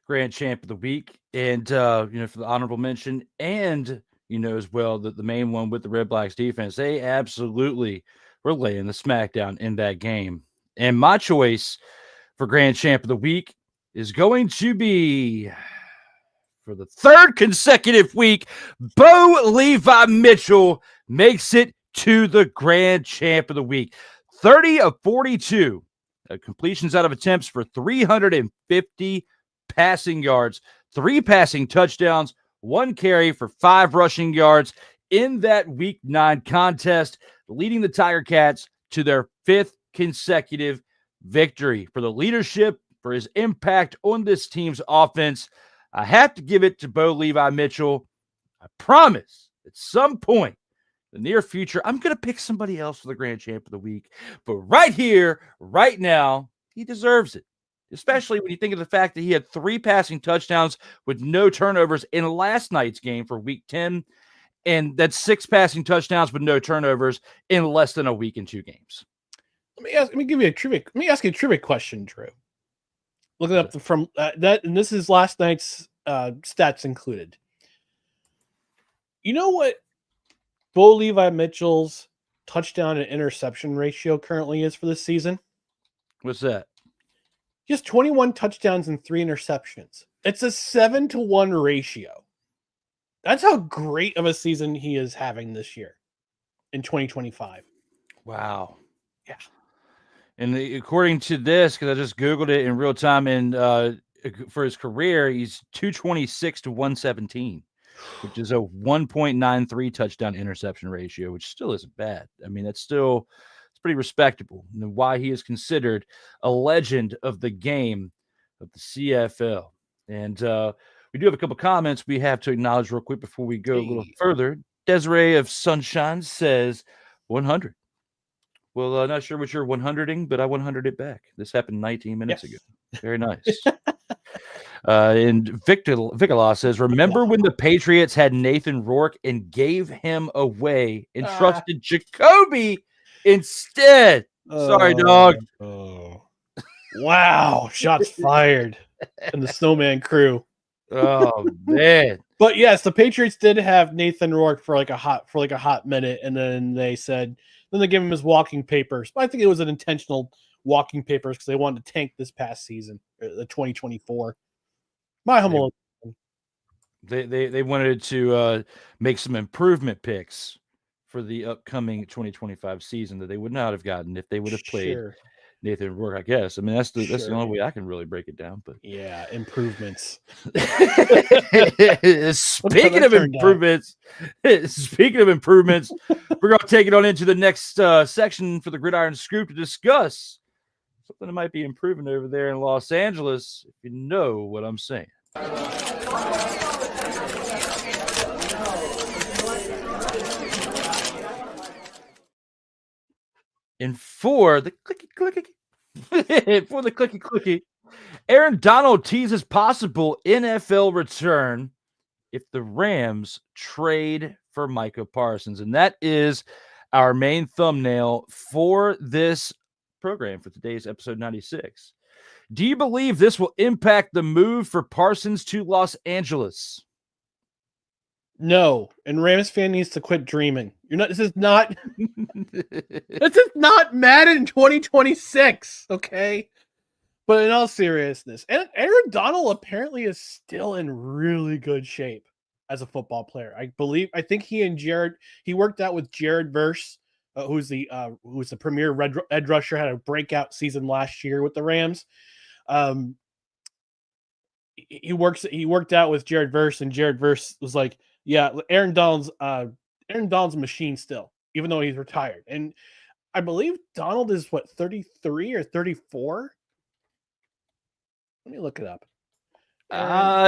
Grand Champ of the Week. And, for the honorable mention and, as well, the main one with the Redblacks defense. They absolutely were laying the smackdown in that game. And my choice for Grand Champ of the Week is going to be, for the 3rd consecutive week, Bo Levi Mitchell makes it to the Grand Champ of the Week. 30 of 42. Completions out of attempts for 350 passing yards, 3 passing touchdowns, 1 carry for 5 rushing yards in that Week 9 contest, leading the Tiger Cats to their 5th consecutive victory. For the leadership, for his impact on this team's offense, I have to give it to Bo Levi Mitchell. I promise at some point the near future, I'm going to pick somebody else for the Grand Champ of the Week. But right here, right now, he deserves it, especially when you think of the fact that he had 3 passing touchdowns with no turnovers in last night's game for Week 10, and that's 6 passing touchdowns with no turnovers in less than a week in 2 games. Let me ask you a trivia question, Drew. Looking up from that, and this is last night's stats included. You know what Bo Levi Mitchell's touchdown and interception ratio currently is for this season? What's that? He has 21 touchdowns and 3 interceptions. It's a 7-to-1 ratio. That's how great of a season he is having this year in 2025. Wow. Yeah. And according to this, because I just Googled it in real time, and for his career, he's 226 to 117, which is a 1.93 touchdown interception ratio, which still isn't bad. I mean, it's pretty respectable. And why he is considered a legend of the game of the CFL. And we do have a couple comments we have to acknowledge real quick before we go a little further. Desiree of Sunshine says 100. Well, not sure what you're 100ing, but I 100 it back. This happened 19 minutes ago. Very nice. And Victor Law says, remember when the Patriots had Nathan Rourke and gave him away and trusted Jacoby instead? Sorry, dog. Oh. Wow. Shots fired. And the Snowman crew. Oh, man. But yes, the Patriots did have Nathan Rourke for like a hot minute, and then they gave him his walking papers. But I think it was an intentional walking papers because they wanted to tank this past season, the 2024. My humble. They wanted to make some improvement picks for the upcoming 2025 season that they would not have gotten if they would have played Nathan Rourke, I guess. I mean, that's the only way I can really break it down. But yeah, improvements. Speaking of improvements, we're going to take it on into the next section for the Gridiron Scoop to discuss something that might be improving over there in Los Angeles, if you know what I'm saying. And for the clicky, Aaron Donald teases possible NFL return if the Rams trade for Micah Parsons. And that is our main thumbnail for this program for today's episode 96. Do you believe this will impact the move for Parsons to Los Angeles? No, and Rams fan needs to quit dreaming. This is not Madden 2026, okay? But in all seriousness, Aaron Donald apparently is still in really good shape as a football player. I think he worked out with Jared Verse, who's the premier edge rusher, had a breakout season last year with the Rams. He worked out with Jared Verse, and Jared Verse was like, yeah, Aaron Donald's a machine still, even though he's retired. And I believe Donald is 33 or 34. Let me look it up.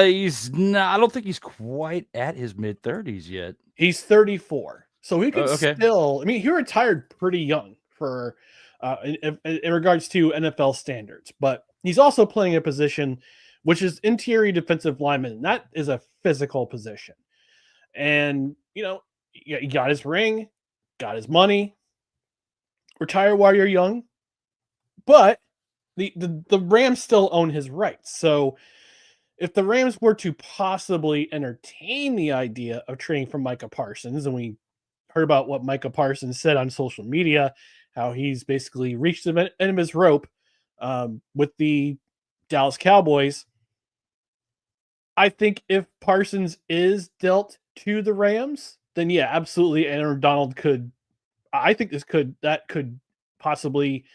He's not. I don't think he's quite at his mid-30s yet. He's 34, so he could still. I mean, he retired pretty young for in regards to NFL standards, but he's also playing a position which is interior defensive lineman, and that is a physical position. And he got his ring, got his money, retire while you're young, but the Rams still own his rights. So if the Rams were to possibly entertain the idea of trading for Micah Parsons, and we heard about what Micah Parsons said on social media, how he's basically reached the end of his rope with the Dallas Cowboys. I think if Parsons is dealt to the Rams, then yeah, absolutely, Aaron Donald could. I think that could possibly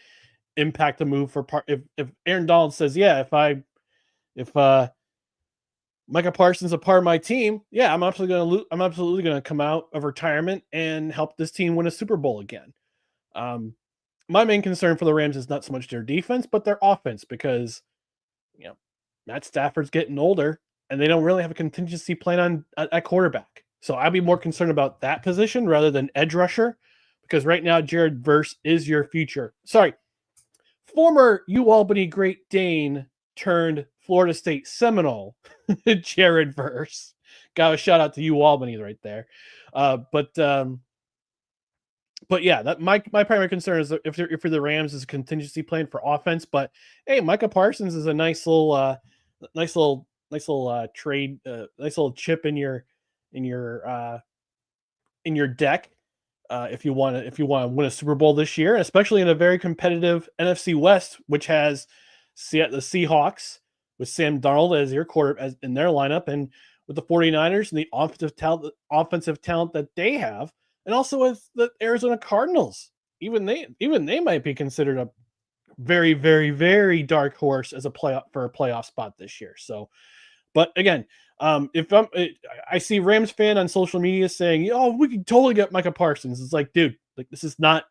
impact the move for if Aaron Donald says, yeah, if Micah Parsons is a part of my team, yeah, I'm absolutely going to come out of retirement and help this team win a Super Bowl again. My main concern for the Rams is not so much their defense, but their offense, because Matt Stafford's getting older and they don't really have a contingency plan at quarterback. So I'd be more concerned about that position rather than edge rusher, because right now Jared Verse is your future. Sorry, former UAlbany Great Dane turned Florida State Seminole, Jared Verse. Got a shout out to UAlbany right there. But yeah, that my primary concern is if for the Rams is a contingency plan for offense. But hey, Micah Parsons is a nice little trade, nice little chip in your deck. If you want to win a Super Bowl this year, especially in a very competitive NFC West, which has the Seahawks with Sam Darnold as your quarterback in their lineup, and with the 49ers and the offensive talent that they have, and also with the Arizona Cardinals. Even they might be considered a very, very, very dark horse as a playoff spot this year. So, but again, I see Rams fan on social media saying, "Oh, we can totally get Micah Parsons." It's like, dude, like this is not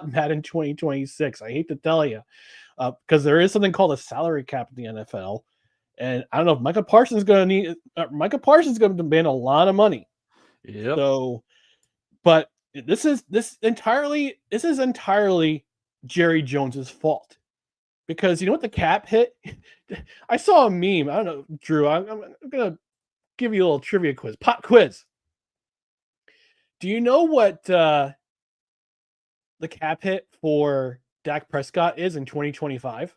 Madden 2026. I hate to tell you, because there is something called a salary cap in the NFL, and I don't know if Micah Parsons is going to demand a lot of money. Yeah. So, but This is entirely Jerry Jones's fault. Because you know what the cap hit? I saw a meme. I don't know, Drew. I'm going to give you a little trivia quiz. Pop quiz. Do you know what the cap hit for Dak Prescott is in 2025?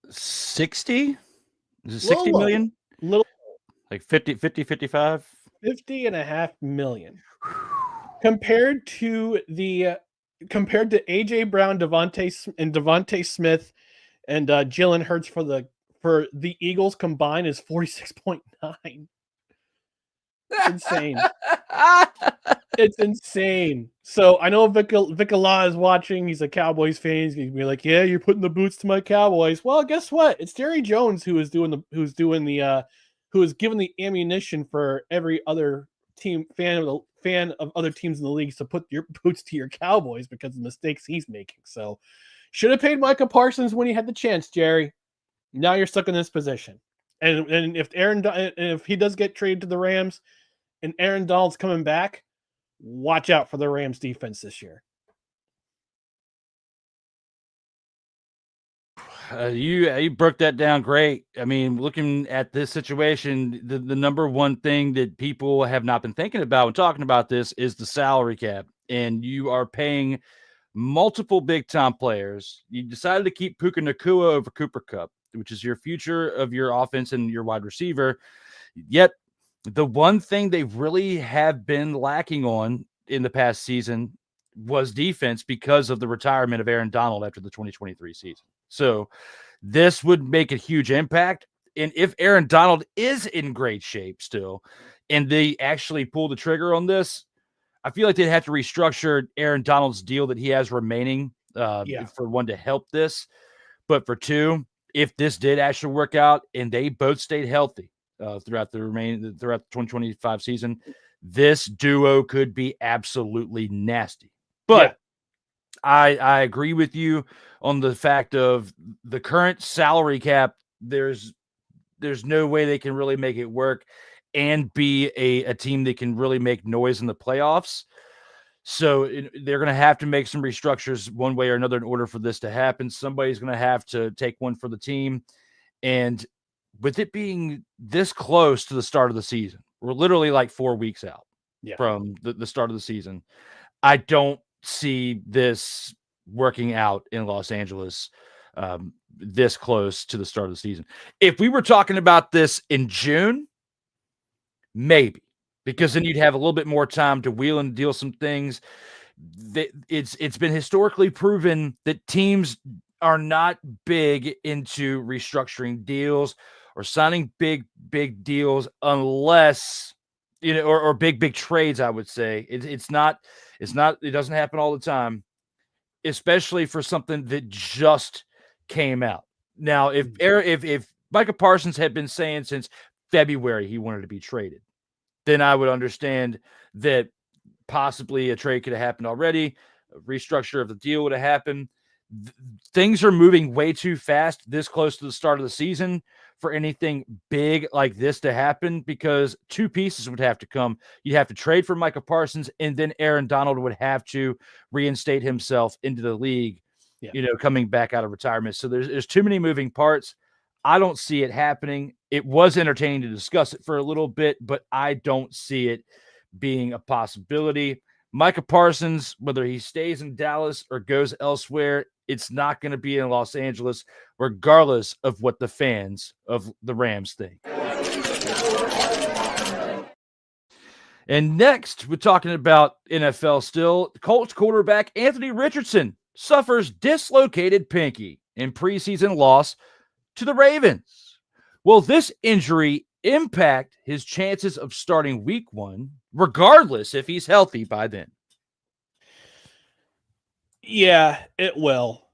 60? Is it 60 million? Little Like 50, 55? 50.5 million. Compared to AJ Brown, Devontae Smith, and Jalen Hurts for the Eagles combined is 46.9. It's insane. It's insane. So I know Vic Allah is watching. He's a Cowboys fan. He's gonna be like, "Yeah, you're putting the boots to my Cowboys." Well, guess what? It's Jerry Jones who is giving the ammunition for every other team fan of other teams in the league to put your boots to your Cowboys because of the mistakes he's making. So should have paid Micah Parsons when he had the chance, Jerry. Now you're stuck in this position. And if he does get traded to the Rams and Aaron Donald's coming back, watch out for the Rams defense this year. You broke that down great. I mean, looking at this situation, the number one thing that people have not been thinking about when talking about this is the salary cap. And you are paying multiple big-time players. You decided to keep Puka Nacua over Cooper Kupp, which is your future of your offense and your wide receiver. Yet, the one thing they really have been lacking on in the past season was defense because of the retirement of Aaron Donald after the 2023 season. So this would make a huge impact. And if Aaron Donald is in great shape still, and they actually pull the trigger on this, I feel like they'd have to restructure Aaron Donald's deal that he has remaining for one to help this. But for two, if this did actually work out and they both stayed healthy throughout the 2025 season, this duo could be absolutely nasty. But I agree with you on the fact of the current salary cap. There's no way they can really make it work and be a team that can really make noise in the playoffs. So they're going to have to make some restructures one way or another in order for this to happen. Somebody's going to have to take one for the team. And with it being this close to the start of the season, we're literally like 4 weeks out from the start of the season. I don't see this working out in Los Angeles this close to the start of the season. If we were talking about this in June, maybe, because then you'd have a little bit more time to wheel and deal some things. It's been historically proven that teams are not big into restructuring deals or signing big deals unless, or big trades, I would say. It doesn't happen all the time, especially for something that just came out. Now, if Micah Parsons had been saying since February he wanted to be traded, then I would understand that possibly a trade could have happened already. A restructure of the deal would have happened. Things are moving way too fast this close to the start of the season for anything big like this to happen, because two pieces would have to come. You'd have to trade for Micah Parsons, and then Aaron Donald would have to reinstate himself into the league, coming back out of retirement. So there's too many moving parts. I don't see it happening. It was entertaining to discuss it for a little bit, but I don't see it being a possibility. Micah Parsons, whether he stays in Dallas or goes elsewhere, it's not going to be in Los Angeles, regardless of what the fans of the Rams think. And next, we're talking about NFL still. Colts quarterback Anthony Richardson suffers dislocated pinky in preseason loss to the Ravens. Will this injury impact his chances of starting week 1, regardless if he's healthy by then? Yeah, it will.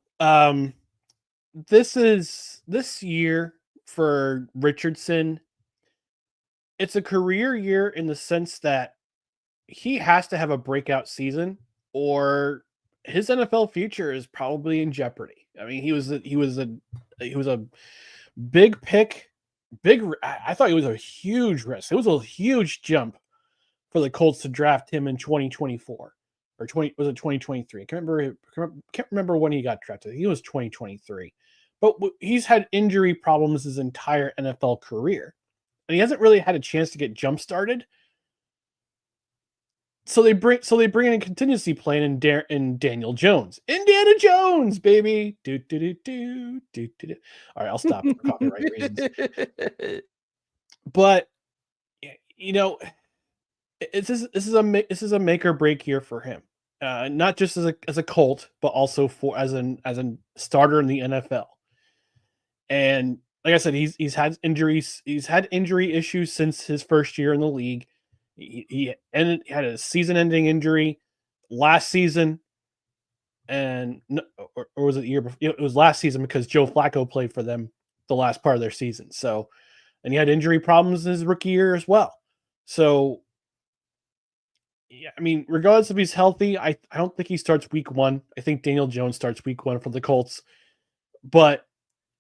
This year for Richardson, it's a career year in the sense that he has to have a breakout season or his NFL future is probably in jeopardy. I mean, he was a big pick. I thought it was a huge risk. It was a huge jump for the Colts to draft him in 2024 or 2023. I can't remember when he got drafted. He was 2023, but he's had injury problems his entire NFL career, and he hasn't really had a chance to get jump started. So they bring in a contingency plan in Daniel Jones. Indiana Jones, baby. Do. All right, I'll stop for copyright reasons. But this is a make or break year for him. Not just as a Colt, but also as a starter in the NFL. And like I said, he's had injuries. He's had injury issues since his first year in the league. He had a season-ending injury last season, or was it the year before? It was last season because Joe Flacco played for them the last part of their season. So, and he had injury problems in his rookie year as well. So, yeah, I mean, regardless if he's healthy, I don't think he starts week 1. I think Daniel Jones starts week 1 for the Colts. But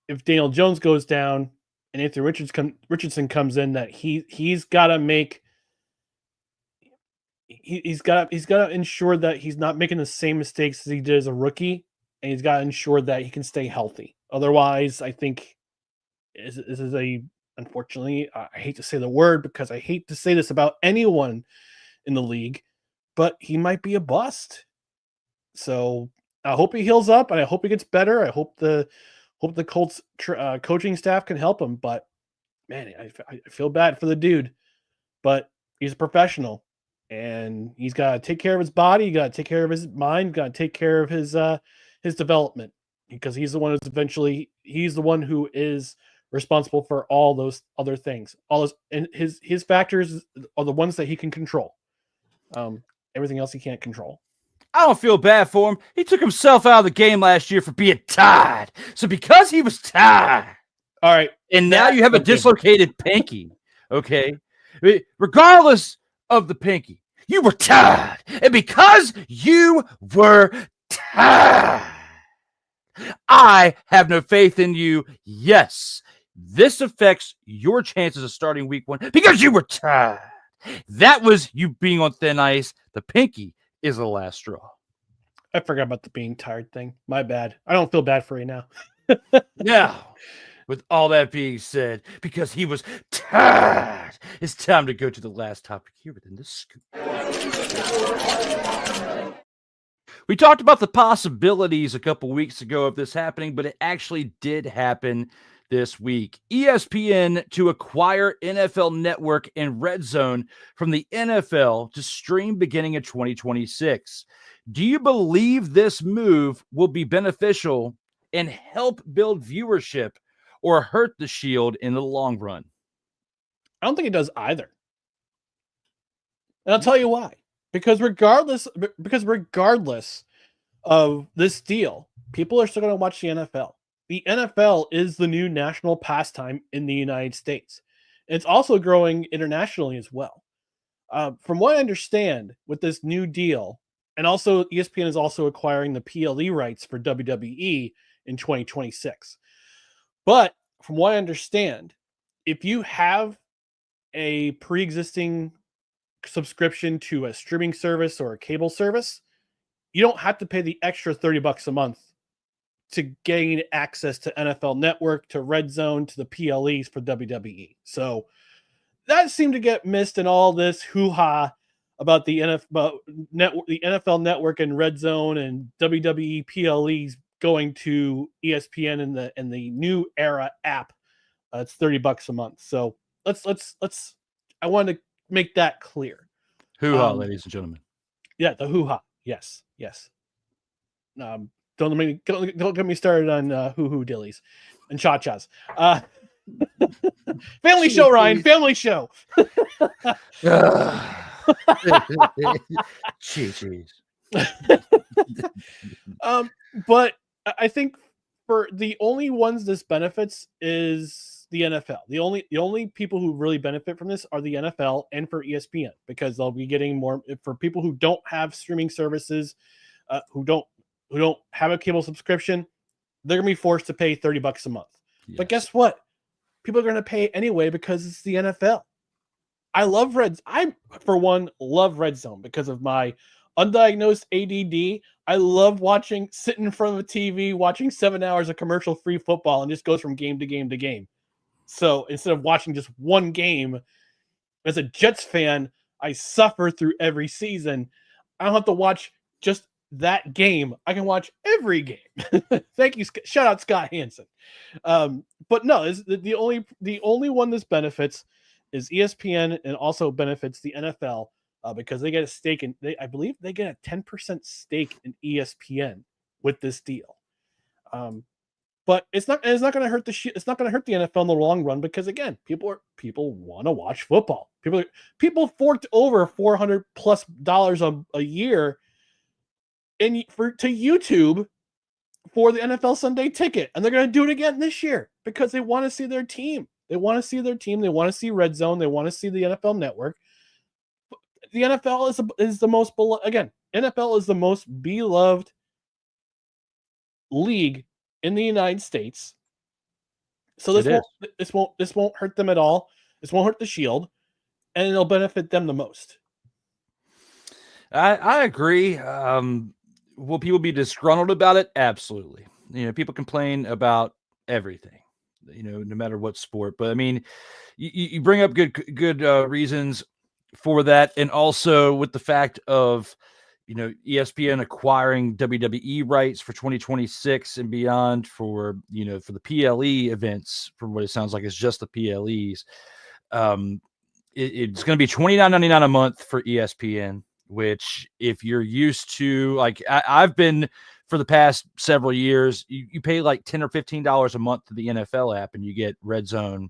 if Daniel Jones goes down and Anthony Richardson comes in, that he's got to make. He's got to ensure that he's not making the same mistakes as he did as a rookie, and he's got to ensure that he can stay healthy. Otherwise, I think this is unfortunately, I hate to say the word because I hate to say this about anyone in the league, but he might be a bust. So I hope he heals up, and I hope he gets better. I hope the Colts coaching staff can help him. But man, I feel bad for the dude, but he's a professional. And he's got to take care of his body. You got to take care of his mind. Got to take care of his development, because he's the one he's the one who is responsible for all those other things. All those, and his factors are the ones that he can control. Everything else he can't control. I don't feel bad for him. He took himself out of the game last year for being tired. So because he was tired, all right, and now you have a dislocated pinky. Okay, regardless of the pinky, you were tired, and because you were tired, I have no faith in you. Yes, this affects your chances of starting week 1 because you were tired. That was you being on thin ice. The pinky is the last straw. I forgot about the being tired thing. My bad. I don't feel bad for you now. Now, with all that being said, because he was tired, it's time to go to the last topic here within the scoop. We talked about the possibilities a couple weeks ago of this happening, but it actually did happen this week. ESPN to acquire NFL Network and RedZone from the NFL to stream beginning of 2026. Do you believe this move will be beneficial and help build viewership, or hurt the Shield in the long run? I don't think it does either. And I'll tell you why. Because regardless of this deal, people are still going to watch the NFL. The NFL is the new national pastime in the United States. It's also growing internationally as well. From what I understand with this new deal, and also ESPN is also acquiring the PLE rights for WWE in 2026. But from what I understand, if you have a pre-existing subscription to a streaming service or a cable service, you don't have to pay the extra $30 a month to gain access to NFL Network, to RedZone, to the PLEs for WWE. So that seemed to get missed in all this hoo-ha about the NFL Network and RedZone and WWE PLEs going to ESPN in the new era app. It's $30 a month. So let's I want to make that clear. Hoo-ha, ladies and gentlemen. Yeah, the hoo-ha. Yes. Don't get me started on hoo-hoo dillies and cha-chas. Family show, Ryan. Family show. Jeez. But I think for the only ones this benefits is the NFL. The only people who really benefit from this are the NFL and for ESPN, because they'll be getting more for people who don't have streaming services, who don't have a cable subscription. They're gonna be forced to pay $30 a month. Yes. But guess what? People are gonna pay anyway because it's the NFL. I love I, for one, love RedZone because of my undiagnosed ADD. I love sitting in front of a TV, watching 7 hours of commercial-free football, and just goes from game to game to game. So instead of watching just one game, as a Jets fan, I suffer through every season. I don't have to watch just that game. I can watch every game. Thank you. Shout out Scott Hansen. But no, the only one this benefits is ESPN, and also benefits the NFL because they get a stake in. I believe they get a 10% stake in ESPN with this deal. But it's not going to hurt it's not going to hurt the NFL in the long run because, again, people want to watch football. People forked over $400+ a year to YouTube for the NFL Sunday Ticket, and they're going to do it again this year because they want to see their team. They want to see their team. They want to see RedZone. They want to see the NFL Network. The NFL is the most NFL is the most beloved league in the United States. So this won't hurt them at all. This won't hurt the Shield, and it'll benefit them the most. I agree. Will people be disgruntled about it? Absolutely. People complain about everything, no matter what sport. But I mean, you bring up good reasons for that, and also with the fact of ESPN acquiring WWE rights for 2026 and beyond for the PLE events. From what it sounds like, it's just the PLEs. It's going to be $29.99 a month for ESPN, which if you're used to, like I've been for the past several years, you pay like $10 or $15 a month to the NFL app, and you get RedZone,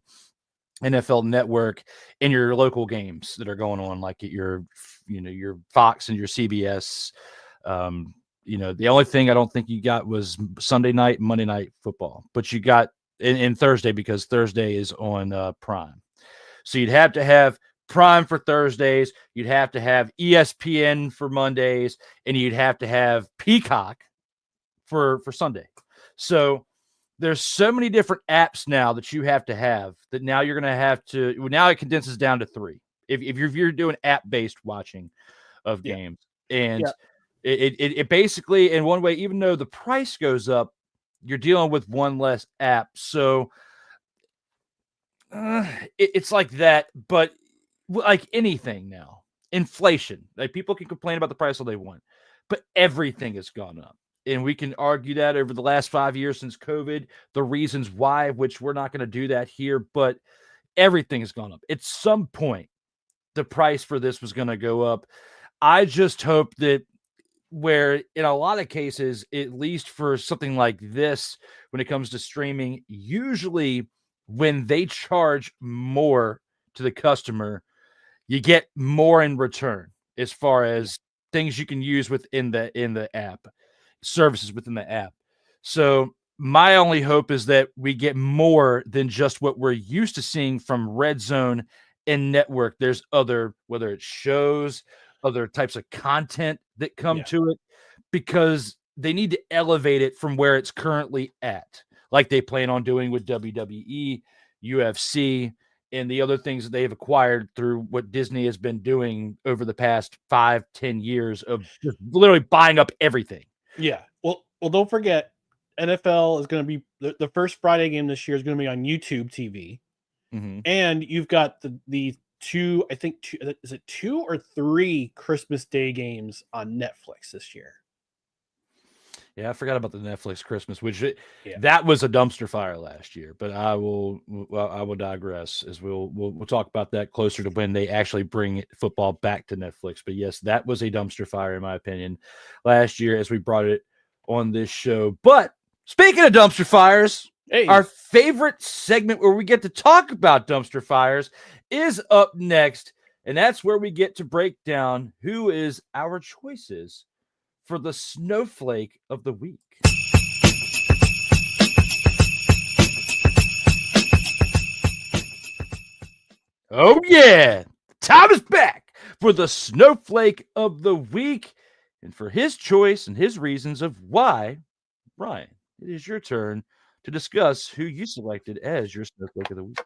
NFL Network, and your local games that are going on, like at your Fox and your CBS. The only thing I don't think you got was Sunday night, Monday night football, but you got in Thursday, because Thursday is on Prime. So you'd have to have Prime for Thursdays, you'd have to have ESPN for Mondays, and you'd have to have Peacock for Sunday. So there's so many different apps now that you have to have that now you're going to have to. Now it condenses down to 3. If you're doing app-based watching of games, and it basically, in one way, even though the price goes up, you're dealing with one less app. So it's like that, but like anything now, inflation. Like, people can complain about the price all they want, but everything has gone up. And we can argue that over the last 5 years since COVID, the reasons why, which we're not going to do that here, but everything has gone up. At some point, the price for this was going to go up. I just hope that where in a lot of cases, at least for something like this, when it comes to streaming, usually when they charge more to the customer, you get more in return as far as things you can use within the app, services within the app. So my only hope is that we get more than just what we're used to seeing from RedZone and Network. There's other, whether it's shows, other types of content that come to it, because they need to elevate it from where it's currently at, like they plan on doing with WWE, UFC, and the other things that they've acquired through what Disney has been doing over the past 5-10 years of just literally buying up everything. Yeah. Well, don't forget, NFL is going to be the first Friday game this year is going to be on YouTube TV. Mm-hmm. And you've got the two, I think, is it 2 or 3 Christmas Day games on Netflix this year? Yeah, I forgot about the Netflix Christmas, which that was a dumpster fire last year. But I will digress, as we'll talk about that closer to when they actually bring football back to Netflix. But yes, that was a dumpster fire in my opinion last year as we brought it on this show. But speaking of dumpster fires, our favorite segment where we get to talk about dumpster fires is up next, and that's where we get to break down who is our choices for the snowflake of the week. Oh yeah, time is back for the snowflake of the week, and for his choice and his reasons of why, Ryan, it is your turn to discuss who you selected as your snowflake of the week.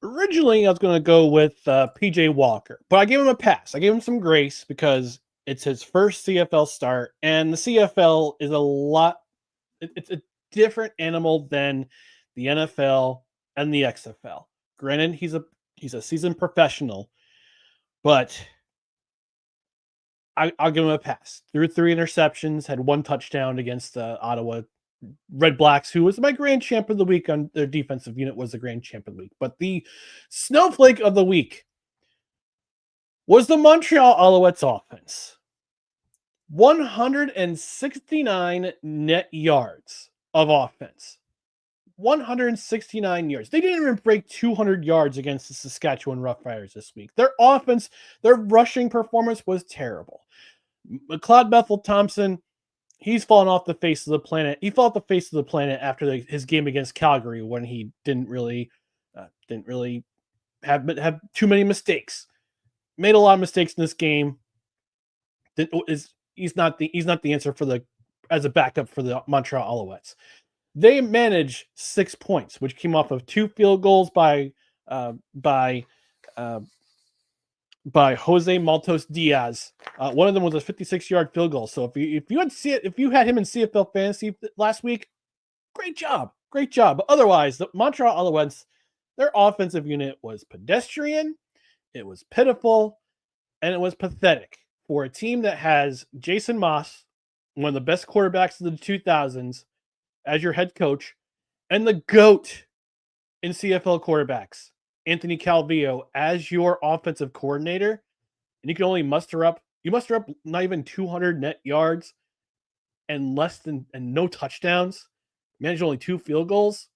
Originally, I was going to go with PJ Walker, but I gave him a pass. I gave him some grace because it's his first CFL start, and the CFL is it's a different animal than the NFL and the XFL. Granted, he's a seasoned professional, but I'll give him a pass. Threw 3 interceptions, had 1 touchdown against the Ottawa Redblacks, who was my grand champ of the week on their defensive unit, was the grand champ of the week. But the snowflake of the week was the Montreal Alouettes offense. 169 net yards of offense. 169 yards. They didn't even break 200 yards against the Saskatchewan Roughriders this week. Their offense, their rushing performance was terrible. McLeod Bethel-Thompson, he's fallen off the face of the planet. He fell off the face of the planet after his game against Calgary when he didn't really have too many mistakes. Made a lot of mistakes in this game. He's not the answer as a backup for the Montreal Alouettes. They managed 6 points, which came off of 2 field goals by Jose Maltos Diaz. One of them was a 56-yard field goal. So if you had him in CFL fantasy last week, great job. But otherwise, the Montreal Alouettes, their offensive unit was pedestrian, it was pitiful, and it was pathetic for a team that has Jason Moss, one of the best quarterbacks of the 2000s, as your head coach, and the GOAT in CFL quarterbacks, Anthony Calvillo, as your offensive coordinator, and you can only muster up not even 200 net yards and no touchdowns, manage only 2 field goals.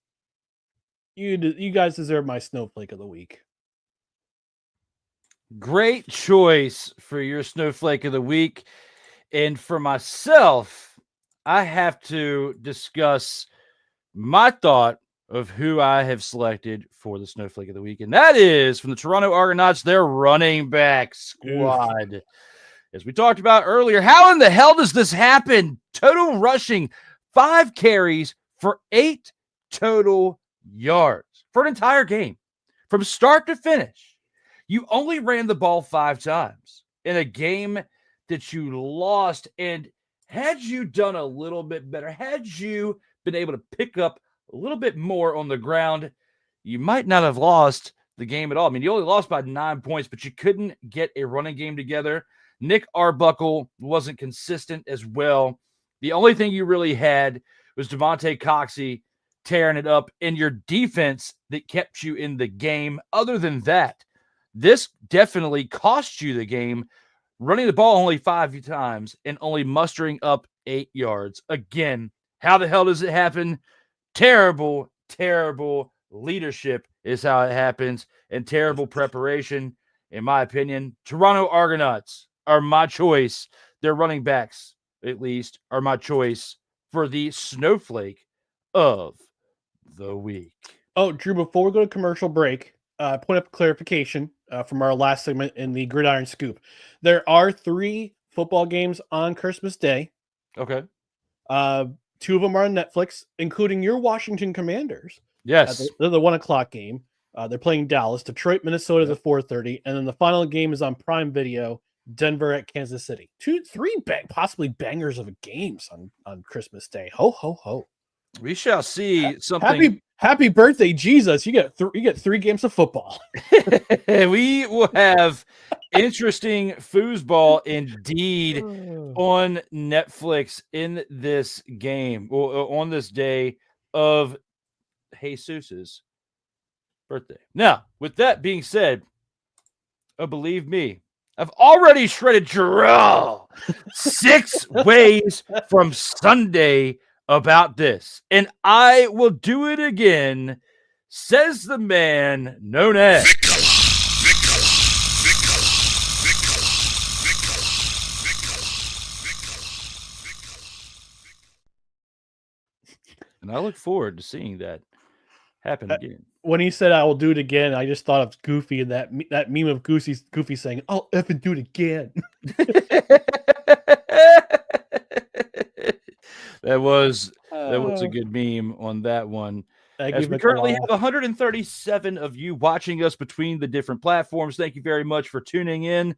You guys deserve my snowflake of the week. Great choice for your snowflake of the week. And for myself, I have to discuss my thought of who I have selected for the snowflake of the week. And that is from the Toronto Argonauts, their running back squad. Oof. As we talked about earlier, how in the hell does this happen? Total rushing, 5 carries for 8 total yards for an entire game. From start to finish, you only ran the ball 5 times in a game that you lost. And had you done a little bit better, had you been able to pick up a little bit more on the ground, you might not have lost the game at all. I mean, you only lost by 9 points, but you couldn't get a running game together. Nick Arbuckle wasn't consistent as well. The only thing you really had was Devontae Coxey tearing it up in your defense that kept you in the game. Other than that, this definitely cost you the game. Running the ball only 5 times and only mustering up 8 yards. Again, how the hell does it happen? Terrible, terrible leadership is how it happens, and terrible preparation, in my opinion. Toronto Argonauts are my choice. Their running backs, at least, are my choice for the snowflake of the week. Oh, Drew, before we go to commercial break, point of clarification from our last segment in the Gridiron Scoop. There are 3 football games on Christmas Day. Okay. 2 of them are on Netflix, including your Washington Commanders. Yes. They're the 1 o'clock game. They're playing Dallas. Detroit, Minnesota is at 4:30. And then the final game is on Prime Video, Denver at Kansas City. 3 possibly bangers of games on Christmas Day. Ho, ho, ho. We shall see something. Happy birthday, Jesus. You get 3 games of football. We will have interesting foosball indeed on Netflix in this game, or on this day of Jesus's birthday. Now, with that being said, believe me, I've already shredded Jarrell 6 ways from Sunday about this, and I will do it again, says the man known as and I look forward to seeing that happen again. When he said I will do it again, I just thought of Goofy and that meme of Goofy saying, I'll effing do it again. That was a good meme on that one. Thank As you, we currently Michael. have 137 of you watching us between the different platforms. Thank you very much for tuning in.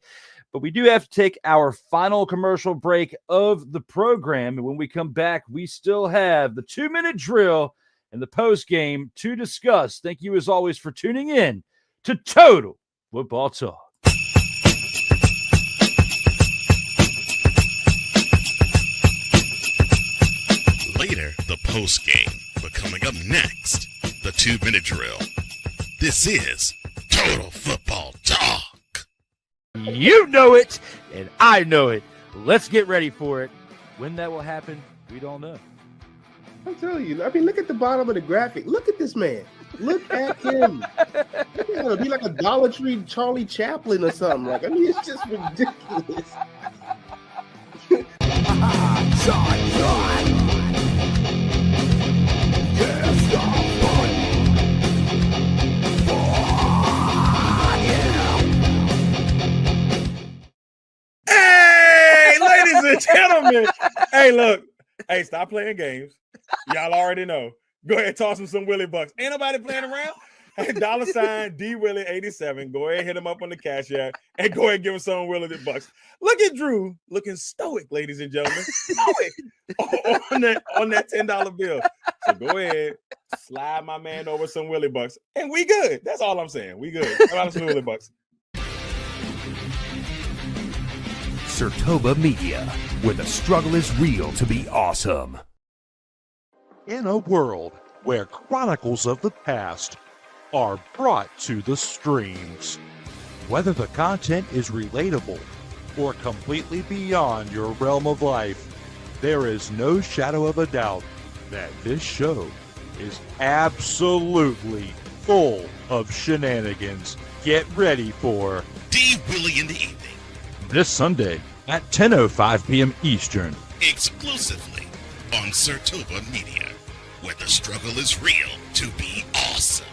But we do have to take our final commercial break of the program. And when we come back, we still have the 2-minute drill and the post game to discuss. Thank you, as always, for tuning in to Total Football Talk. Later, the post game. But coming up next, the 2-minute drill. This is Total Football Talk. You know it, and I know it. Let's get ready for it. When that will happen, we don't know. I'm telling you. I mean, look at the bottom of the graphic. Look at this man. Look at him. He's gonna be like a Dollar Tree Charlie Chaplin or something. Like, I mean, it's just ridiculous. Hey, ladies and gentlemen. Hey, look. Hey, stop playing games. Y'all already know. Go ahead and toss him some Willie Bucks. Ain't nobody playing around. Hey, $ D Willie 87. Go ahead and hit him up on the Cash App and go ahead and give him some Willie Bucks. Look at Drew looking stoic, ladies and gentlemen. Stoic on that $10 bill. So go ahead, slide my man over some Willie Bucks. And we good. That's all I'm saying. We good. How about some Willie Bucks? Sertoba Media, where the struggle is real to be awesome. In a world where chronicles of the past are brought to the streams, whether the content is relatable or completely beyond your realm of life, there is no shadow of a doubt that this show is absolutely full of shenanigans. Get ready for D. Willie in the evening. this Sunday at 10:05 p.m. Eastern. Exclusively on Sertoba Media, where the struggle is real to be awesome.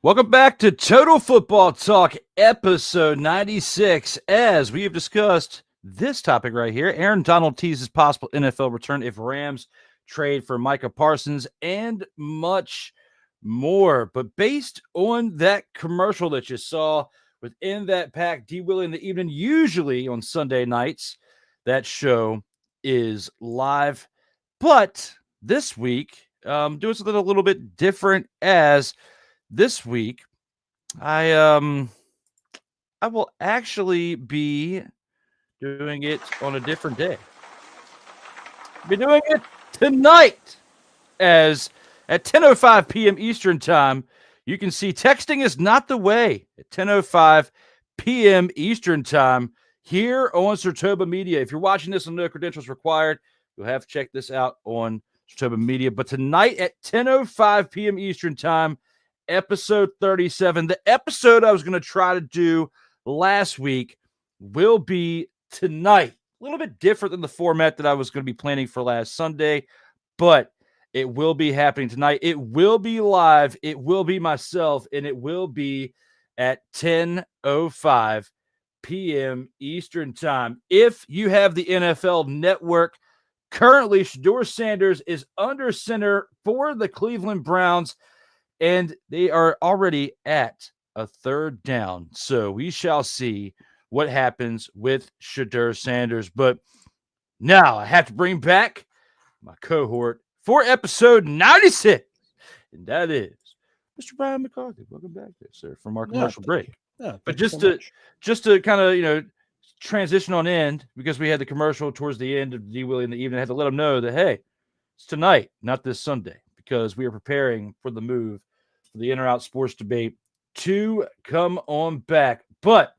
Welcome back to Total Football Talk, episode 96. As we have discussed this topic right here, Donald TEASES possible NFL return if Rams trade for Micah Parsons, and much more. But based on that commercial that you saw within that pack, D. Willie in the evening, usually on Sunday nights, that show is live. But this week, doing something a little bit different, as this week, I will actually be doing it on a different day. I'll be doing it tonight, as at 10:05 p.m. Eastern time. You can see texting is not the way at 10:05 p.m. Eastern time here on Sertoba Media. If you're watching this on No Credentials Required, you'll have to check this out on Sertoba Media. But tonight at 10:05 p.m. Eastern time, episode 37. The episode I was going to try to do last week will be tonight. A little bit different than the format that I was going to be planning for last Sunday, but it will be happening tonight. It will be live. It will be myself, and it will be at 10:05 p.m. Eastern time. If you have the NFL Network, currently Shedeur Sanders is under center for the Cleveland Browns, and they are already at a third down. So we shall see what happens with Shedeur Sanders. But now I have to bring back my cohort for episode 96. And that is Mr. Brian McCarthy. Welcome back there, sir, from our commercial break. But just to kind of, transition on end, because we had the commercial towards the end of D. Willie in the evening, I had to let them know that, hey, it's tonight, not this Sunday, because we are preparing for the move for the In or Out Sports Debate to come on back. But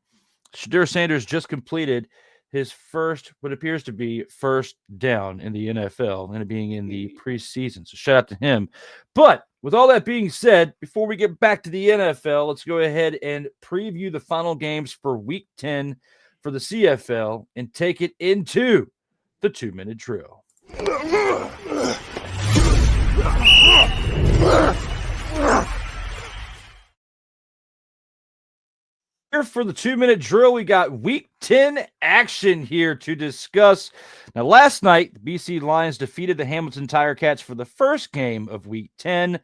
Shedeur Sanders just completed his first, what appears to be first down in the NFL, and it being in the preseason. So shout out to him. But with all that being said, before we get back to the NFL, let's go ahead and preview the final games for Week 10 for the CFL and take it into the 2-minute drill. Here for the 2-minute drill, we got Week 10 action here to discuss. Now, last night, the BC Lions defeated the Hamilton Tiger Cats for the first game of Week 10.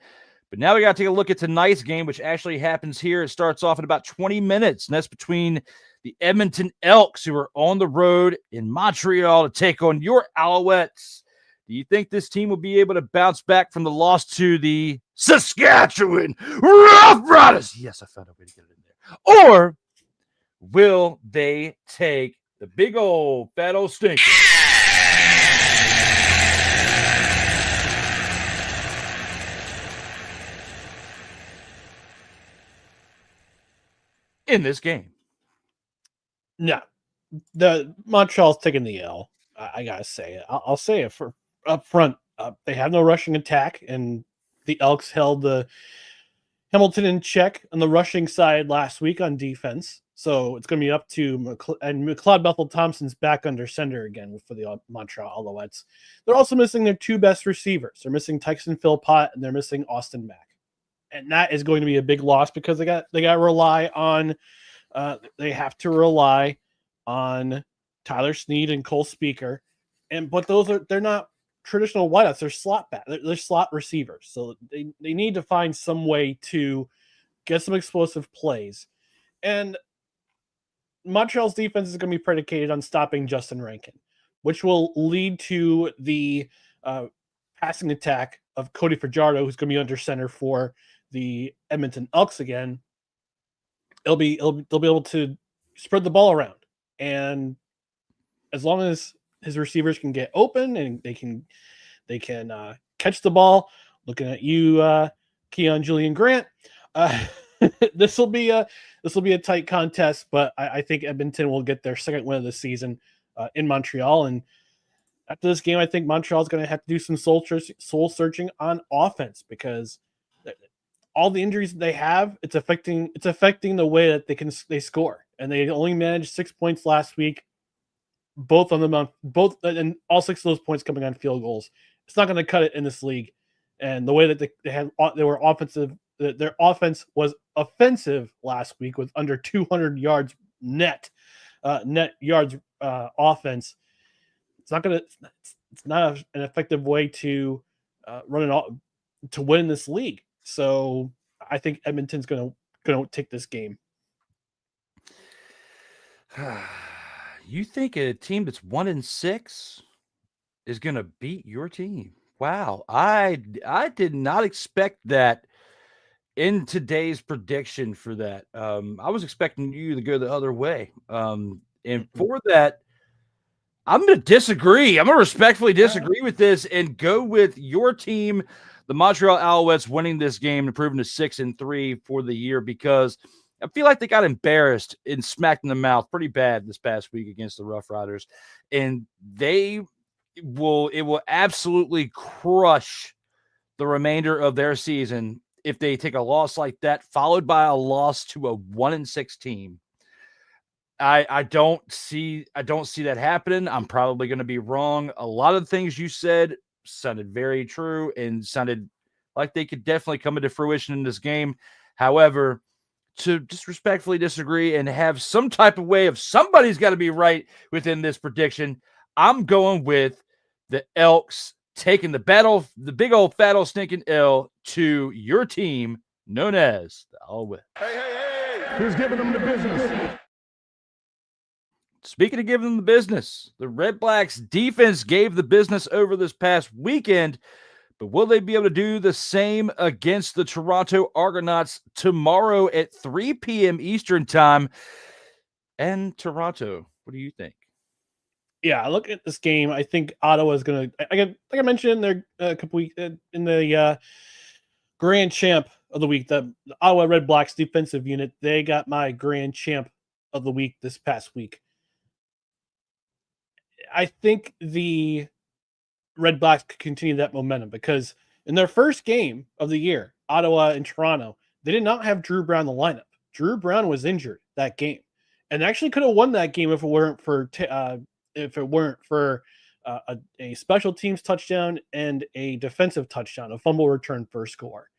But now we got to take a look at tonight's game, which actually happens here. It starts off in about 20 minutes, and that's between the Edmonton Elks, who are on the road in Montreal to take on your Alouettes. Do you think this team will be able to bounce back from the loss to the Saskatchewan Roughriders? Yes, I found a way to get it in there. Or will they take the big old fat old stinker? In this game? No, the Montreal's taking the L. I gotta say it. I'll say it for up front. They have no rushing attack, and the Elks held the Hamilton in check on the rushing side last week on defense. So it's going to be up to McLeod Bethel-Thompson's back under center again for the Montreal Alouettes. They're also missing their two best receivers. They're missing Tyson Philpott and they're missing Austin Mack, and that is going to be a big loss because they got to rely on. They have to rely on Tyler Snead and Cole Speaker, but they're not traditional wideouts. They're slot back. They're slot receivers, so they need to find some way to get some explosive plays. And Montreal's defense is going to be predicated on stopping Justin Rankin, which will lead to the passing attack of Cody Fajardo, who's going to be under center for the Edmonton Elks again. They'll be able to spread the ball around, and as long as his receivers can get open and they can catch the ball. Looking at you, Keon Julian Grant. This will be a tight contest, but I think Edmonton will get their second win of the season in Montreal. And after this game, I think Montreal is going to have to do some soul searching on offense because all the injuries they have, it's affecting the way that they score. And they only managed 6 points last week, both on them on both, and all 6 of those points coming on field goals. It's not going to cut it in this league. And the way that they were offensive, their offense was offensive last week with under 200 yards net yards offense. It's not an effective way to run it to win this league. So I think Edmonton's going to take this game. You think a team that's 1-6 is going to beat your team? Wow, I did not expect that in today's prediction for that. I was expecting you to go the other way. And for that, I'm going to disagree. I'm going to respectfully disagree with this and go with your team, the Montreal Alouettes, winning this game and proving to 6-3 for the year, because I feel like they got embarrassed and smacked in the mouth pretty bad this past week against the Roughriders, and it will absolutely crush the remainder of their season if they take a loss like that, followed by a loss to a 1-6 team. I don't see that happening. I'm probably going to be wrong. A lot of the things you said sounded very true and sounded like they could definitely come into fruition in this game. However, to just respectfully disagree and have some type of way of somebody's got to be right within this prediction, I'm going with the Elks taking the big old fat old stinking L to your team known as the Alouettes. Hey. Who's giving them the business? Speaking of giving them the business, the Redblacks defense gave the business over this past weekend, but will they be able to do the same against the Toronto Argonauts tomorrow at 3 p.m. Eastern time? And Toronto, what do you think? Yeah, I look at this game. I think Ottawa is going to, like I mentioned, they're a couple weeks in the grand champ of the week, the Ottawa Redblacks defensive unit. They got my grand champ of the week this past week. I think the Redblacks could continue that momentum because in their first game of the year, Ottawa and Toronto, they did not have Drew Brown in the lineup. Drew Brown was injured that game, and actually could have won that game if it weren't for a special teams touchdown and a defensive touchdown, a fumble return for a score.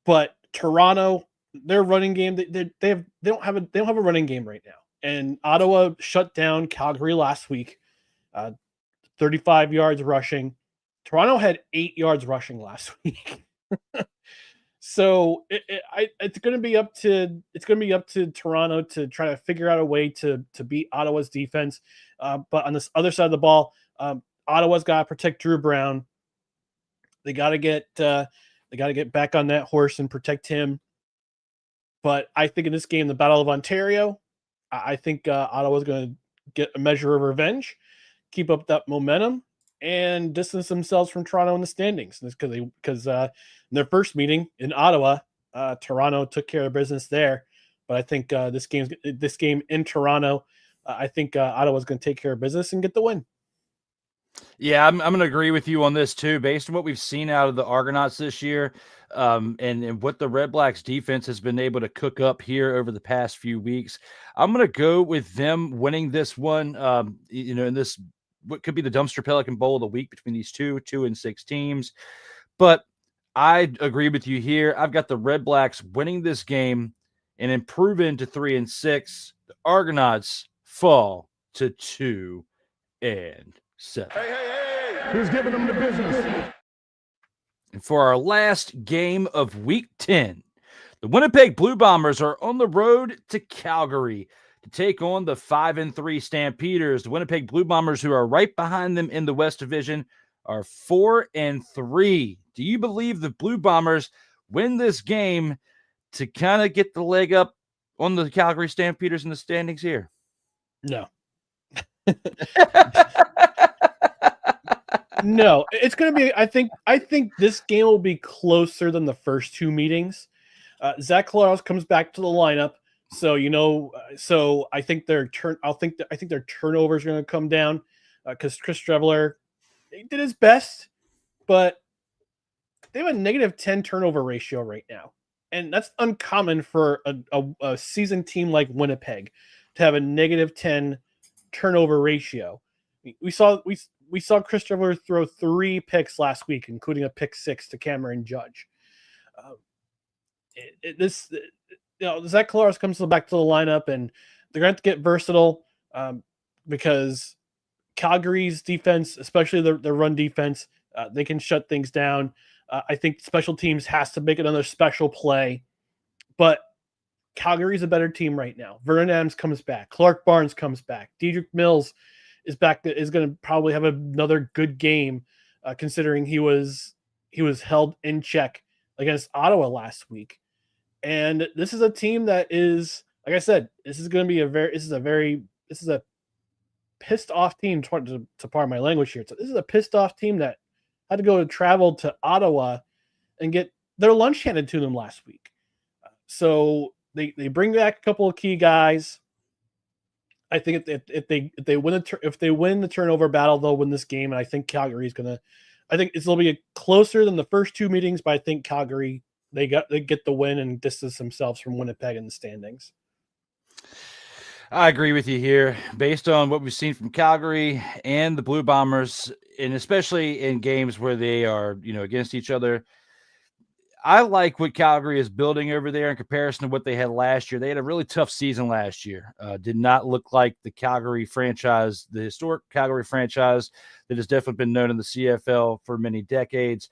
But Toronto, their running game, they don't have a running game right now. And Ottawa shut down Calgary last week, 35 yards rushing. Toronto had 8 yards rushing last week. So it's going to be up to Toronto to try to figure out a way to beat Ottawa's defense. But on this other side of the ball, Ottawa's got to protect Drew Brown. They got to get back on that horse and protect him. But I think in this game, the Battle of Ontario, I think Ottawa's going to get a measure of revenge, keep up that momentum, and distance themselves from Toronto in the standings. Because in their first meeting in Ottawa, Toronto took care of business there. But I think this game in Toronto, I think Ottawa's going to take care of business and get the win. Yeah, I'm going to agree with you on this too, based on what we've seen out of the Argonauts this year, and what the Redblacks defense has been able to cook up here over the past few weeks. I'm going to go with them winning this one. In this what could be the Dumpster Pelican Bowl of the week between these 2-6 teams. But I agree with you here. I've got the Redblacks winning this game and improving to 3-6. The Argonauts fall to 2-7. Who's giving them the business? And for our last game of Week 10, the Winnipeg Blue Bombers are on the road to Calgary to take on the 5-3 Stampeders. The Winnipeg Blue Bombers, who are right behind them in the West Division, are 4-3. Do you believe the Blue Bombers win this game to kind of get the leg up on the Calgary Stampeders in the standings here? No. No, it's going to be. I think this game will be closer than the first two meetings. Zach Collaros comes back to the lineup, so I think their turnovers are going to come down because Chris Streveler did his best, but they have a -10 turnover ratio right now, and that's uncommon for a seasoned team like Winnipeg to have a -10 turnover ratio. We saw Chris Streveler throw 3 picks last week, including a pick 6 to Cameron Judge. Zach Collaros comes back to the lineup, and they're going to have to get versatile because Calgary's defense, especially their run defense, they can shut things down. I think special teams has to make another special play, but Calgary's a better team right now. Vernon Adams comes back. Clark Barnes comes back. Dedrick Mills is back. Is going to probably have another good game, considering he was held in check against Ottawa last week. And this is a team that is, like I said, this is a pissed off team, to pardon my language here. So this is a pissed off team that had to go to travel to Ottawa and get their lunch handed to them last week. So they bring back a couple of key guys. I think if they win the turnover battle, they'll win this game. And I think Calgary is gonna. I think it'll be closer than the first two meetings, but I think Calgary they get the win and distance themselves from Winnipeg in the standings. I agree with you here, based on what we've seen from Calgary and the Blue Bombers, and especially in games where they are, against each other. I like what Calgary is building over there in comparison to what they had last year. They had a really tough season last year. Did not look like the Calgary franchise, the historic Calgary franchise that has definitely been known in the CFL for many decades.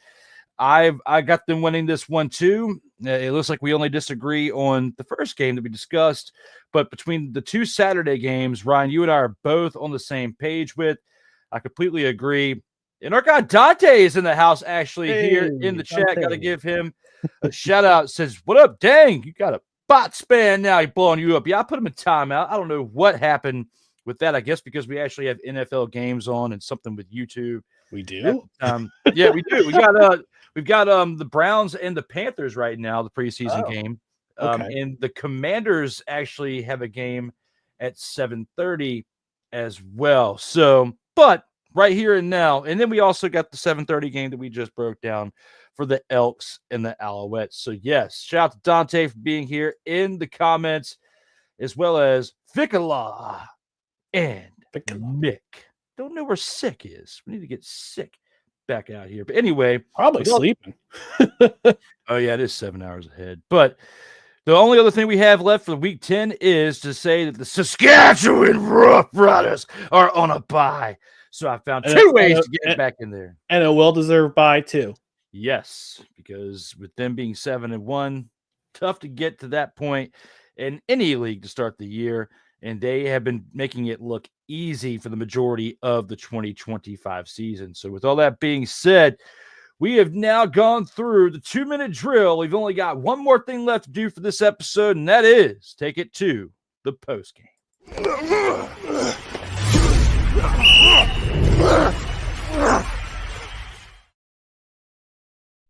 I got them winning this one too. It looks like we only disagree on the first game that we discussed, but between the two Saturday games, Ryan, you and I are both on the same page with. I completely agree. And our guy Dante is in the house actually here in the chat. Got to give him a shout out. Says, what up? Dang, you got a bot span now. He's blowing you up. Yeah, I put him in timeout. I don't know what happened with that. I guess because we actually have NFL games on and something with YouTube. We do? Yeah, we do. We've got the Browns and the Panthers right now, the preseason game. Okay. And the Commanders actually have a game at 7:30. as well. So, but right here and now, and then we also got the 7:30 game that we just broke down for the Elks and the Alouettes. So, yes, shout out to Dante for being here in the comments, as well as Vicala and Mick. Don't know where Sick is. We need to get Sick back out here. But anyway, probably sleeping. Oh, yeah, it is 7 hours ahead. But the only other thing we have left for week 10 is to say that the Saskatchewan Roughriders are on a bye. So I found two ways to get back in there. And a well-deserved bye, too. Yes, because with them being 7-1, tough to get to that point in any league to start the year. And they have been making it look easy for the majority of the 2025 season. So with all that being said, we have now gone through the 2-minute drill. We've only got one more thing left to do for this episode, and that is take it to the postgame.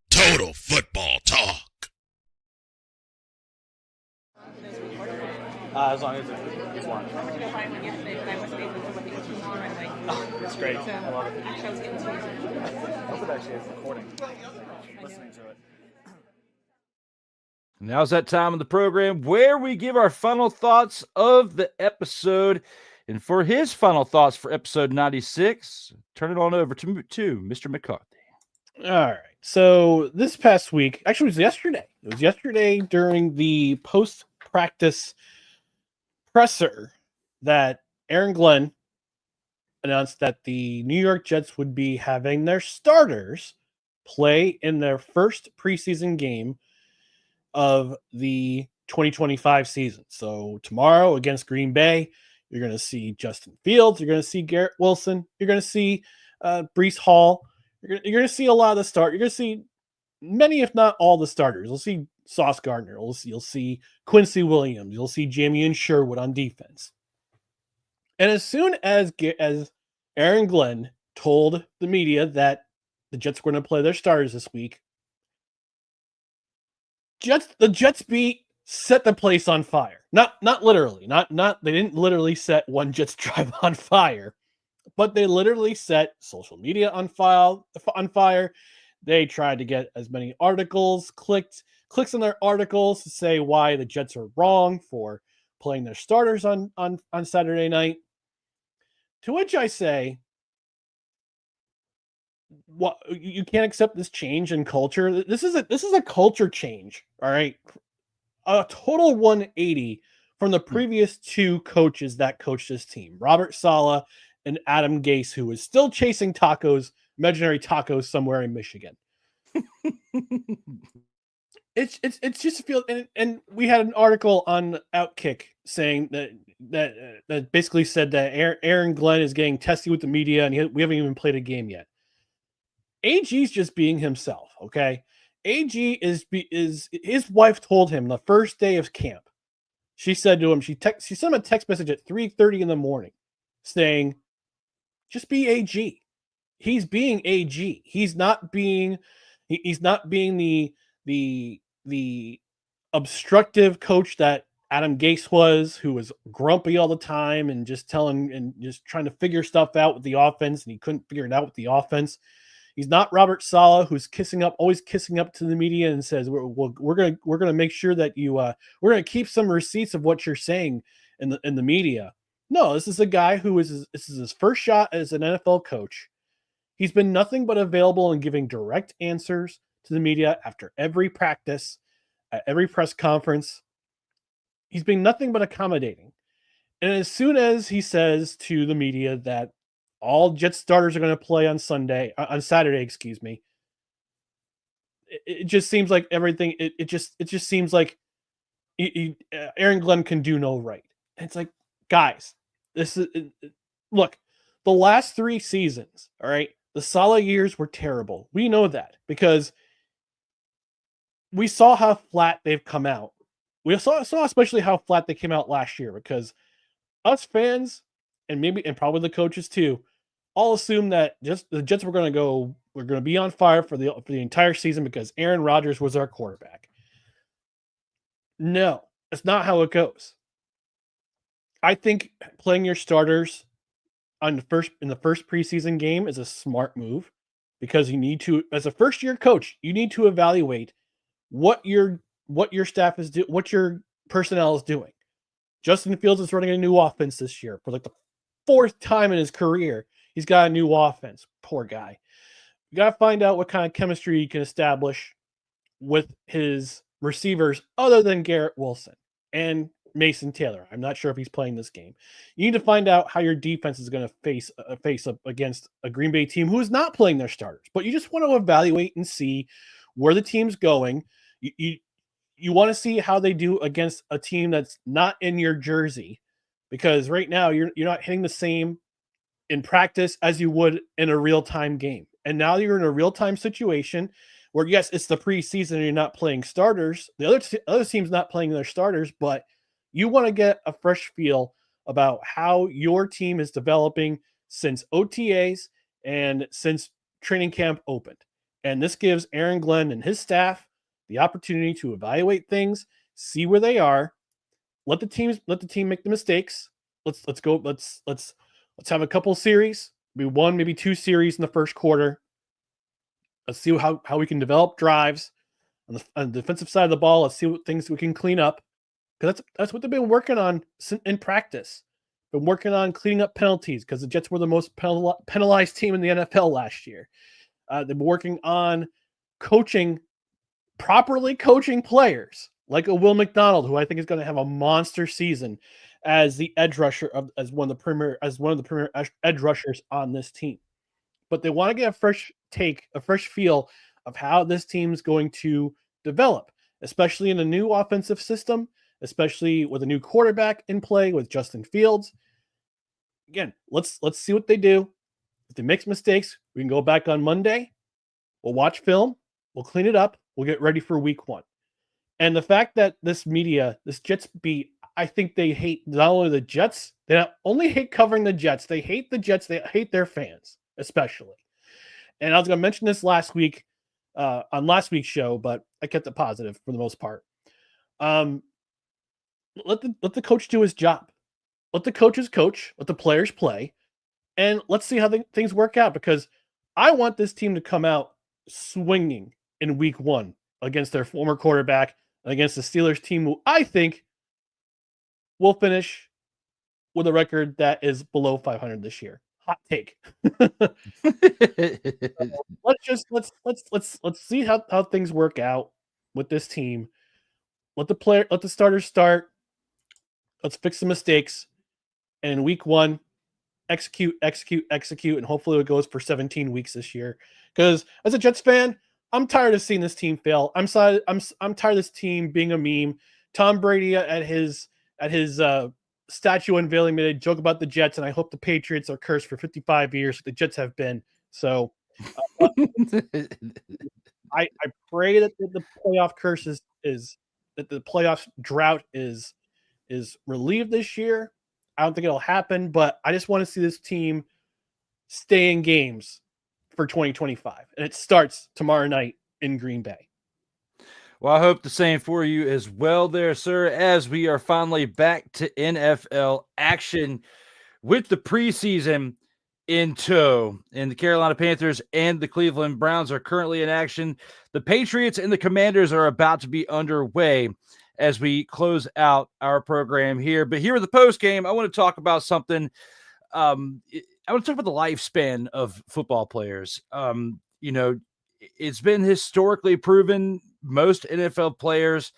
Total football talk. As long as it's one. Oh, it's great. I love it. I hope it actually is recording. Listening to it. Now's that time of the program where we give our final thoughts of the episode. And for his final thoughts for episode 96, turn it on over to Mr. McCarthy. All right. So this past week, actually it was yesterday. It was yesterday during the post-practice presser that Aaron Glenn announced that the New York Jets would be having their starters play in their first preseason game of the 2025 season. So tomorrow against Green Bay, you're going to see Justin Fields, you're going to see Garrett Wilson, you're going to see Breece Hall, you're going to see a lot of the start. You're going to see many, if not all, the starters. You'll see Sauce Gardner, you'll see Quincy Williams, you'll see Jamie Sherwood on defense. And as soon as Aaron Glenn told the media that the Jets were going to play their starters this week, the Jets beat set the place on fire. Not literally. Not they didn't literally set one Jets drive on fire, but they literally set social media on fire. They tried to get as many articles, clicks on their articles to say why the Jets are wrong for playing their starters on Saturday night. To which I say, what, you can't accept this change in culture. This is a culture change. All right. A total 180 from the previous two coaches that coached this team, Robert Saleh and Adam Gase, who is still chasing tacos, imaginary tacos somewhere in Michigan. It's just a feel, and we had an article on Outkick saying that basically said that Aaron Glenn is getting testy with the media, and we haven't even played a game yet. AG's just being himself, okay? AG is his wife told him the first day of camp. She said to him, she sent him a text message at 3:30 in the morning saying, "Just be AG." He's being AG. He's not being the obstructive coach that Adam Gase was, who was grumpy all the time and just trying to figure stuff out with the offense, and he couldn't figure it out with the offense. He's not Robert Saleh, who's always kissing up to the media and says, "We're gonna make sure that we're gonna keep some receipts of what you're saying in the media." No, this is a guy this is his first shot as an NFL coach. He's been nothing but available and giving direct answers to the media after every practice, at every press conference. He's been nothing but accommodating. And as soon as he says to the media that all Jets starters are going to play on Saturday, excuse me, it just seems like everything. It just seems like Aaron Glenn can do no right. And it's like, guys, look, the last 3 seasons, all right, the Saleh years were terrible. We know that because we saw how flat they've come out. We saw especially how flat they came out last year, because us fans and probably the coaches too all assumed that just the Jets were going to be on fire for the entire season because Aaron Rodgers was our quarterback. No, that's not how it goes. I think playing your starters in the first preseason game is a smart move, because you need to, as a first year coach, you need to evaluate what your staff is doing, what your personnel is doing. Justin Fields is running a new offense this year for like the 4th time in his career. He's got a new offense. Poor guy. You got to find out what kind of chemistry you can establish with his receivers other than Garrett Wilson and Mason Taylor. I'm not sure if he's playing this game. You need to find out how your defense is going to face up against a Green Bay team who is not playing their starters. But you just want to evaluate and see where the team's going. You want to see how they do against a team that's not in your jersey, because right now you're not hitting the same in practice as you would in a real-time game. And now you're in a real-time situation where, yes, it's the preseason and you're not playing starters. The other team's not playing their starters, but you want to get a fresh feel about how your team is developing since OTAs and since training camp opened. And this gives Aaron Glenn and his staff the opportunity to evaluate things, see where they are, let the team make the mistakes. Let's have a couple series, maybe 1, maybe 2 series in the first quarter. Let's see how we can develop drives on the defensive side of the ball. Let's see what things we can clean up, because that's what they've been working on in practice. Been working on cleaning up penalties, because the Jets were the most penalized team in the NFL last year. They've been working on properly coaching players like a Will McDonald, who I think is going to have a monster season as the edge rusher as one of the premier edge rushers on this team. But they want to get a fresh feel of how this team's going to develop, especially in a new offensive system, especially with a new quarterback in play with Justin Fields. Again, let's see what they do. If they make mistakes, we can go back on Monday. We'll watch film. We'll clean it up. We'll get ready for week 1. And the fact that this Jets beat, I think they hate not only the Jets, they not only hate covering the Jets, they hate the Jets, they hate their fans, especially. And I was going to mention this last week on last week's show, but I kept it positive for the most part. Let the coach do his job. Let the coaches coach, let the players play, and let's see how things work out, because I want this team to come out swinging in week 1 against their former quarterback and against the Steelers team, who I think will finish with a record that is below 500 this year. Hot take. Let's see how things work out with this team. Let the starters start. Let's fix the mistakes. And in week 1, execute, and hopefully it goes for 17 weeks this year. Because as a Jets fan, I'm tired of seeing this team fail. I'm tired of this team being a meme. Tom Brady at his statue unveiling made a joke about the Jets, and I hope the Patriots are cursed for 55 years like the Jets have been. So I pray that the playoff curse is that the playoff drought is relieved this year. I don't think it'll happen, but I just want to see this team stay in games for 2025. And it starts tomorrow night in Green Bay. Well, I hope the same for you as well there, sir, as we are finally back to NFL action with the preseason in tow. And the Carolina Panthers and the Cleveland Browns are currently in action. The Patriots and the Commanders are about to be underway as we close out our program here. But here in the post game, I want to talk about something. I want to talk about the lifespan of football players. It's been historically proven most NFL players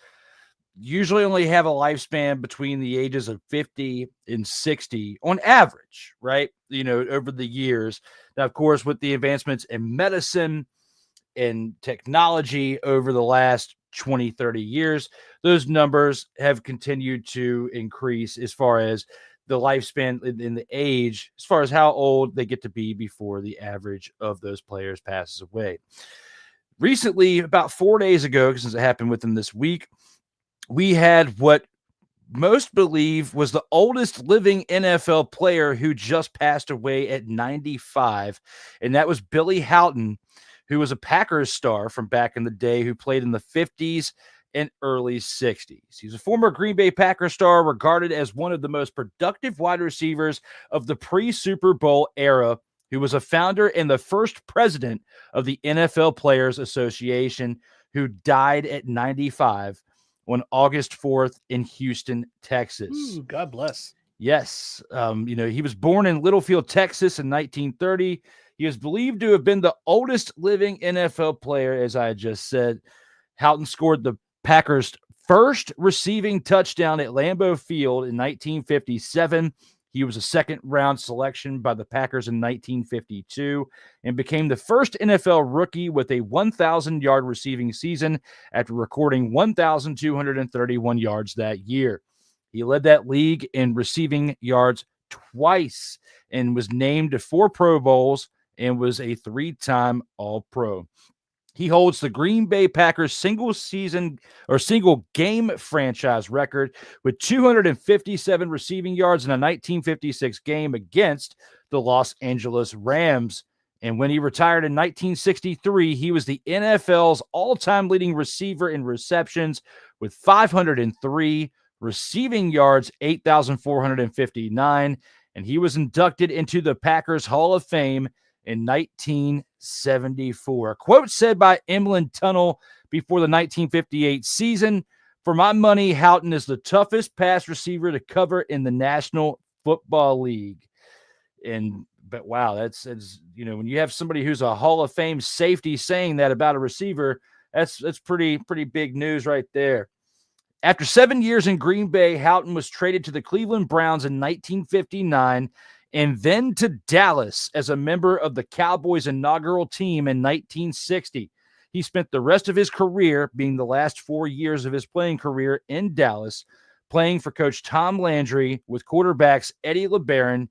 usually only have a lifespan between the ages of 50 and 60 on average, right? Over the years. Now, of course, with the advancements in medicine and technology over the last 20, 30 years, those numbers have continued to increase as far as the lifespan in the age, as far as how old they get to be before the average of those players passes away. Recently, about 4 days ago, since it happened within this week, we had what most believe was the oldest living NFL player who just passed away at 95, and that was Billy Houghton, who was a Packers star from back in the day, who played in the 50s and early 60s. He's a former Green Bay Packers star, regarded as one of the most productive wide receivers of the pre-Super Bowl era, who was a founder and the first president of the NFL Players Association, who died at 95 on August 4th in Houston, Texas. Ooh, God bless. Yes. He was born in Littlefield, Texas in 1930. He is believed to have been the oldest living NFL player, as I just said. Houghton scored the Packers' first receiving touchdown at Lambeau Field in 1957. He was a second-round selection by the Packers in 1952 and became the first NFL rookie with a 1,000-yard receiving season after recording 1,231 yards that year. He led that league in receiving yards twice and was named to 4 Pro Bowls and was a 3-time All-Pro. He holds the Green Bay Packers single game franchise record with 257 receiving yards in a 1956 game against the Los Angeles Rams. And when he retired in 1963, he was the NFL's all-time leading receiver in receptions with 503 receiving yards, 8,459. And he was inducted into the Packers Hall of Fame in 1974. A quote said by Emlyn Tunnell before the 1958 season: "For my money, Houghton is the toughest pass receiver to cover in the National Football League." But wow, that's when you have somebody who's a Hall of Fame safety saying that about a receiver, that's pretty big news right there. After 7 years in Green Bay, Houghton was traded to the Cleveland Browns in 1959 and then to Dallas as a member of the Cowboys' inaugural team in 1960. He spent the rest of his career, being the last 4 years of his playing career in Dallas, playing for Coach Tom Landry with quarterbacks Eddie LeBaron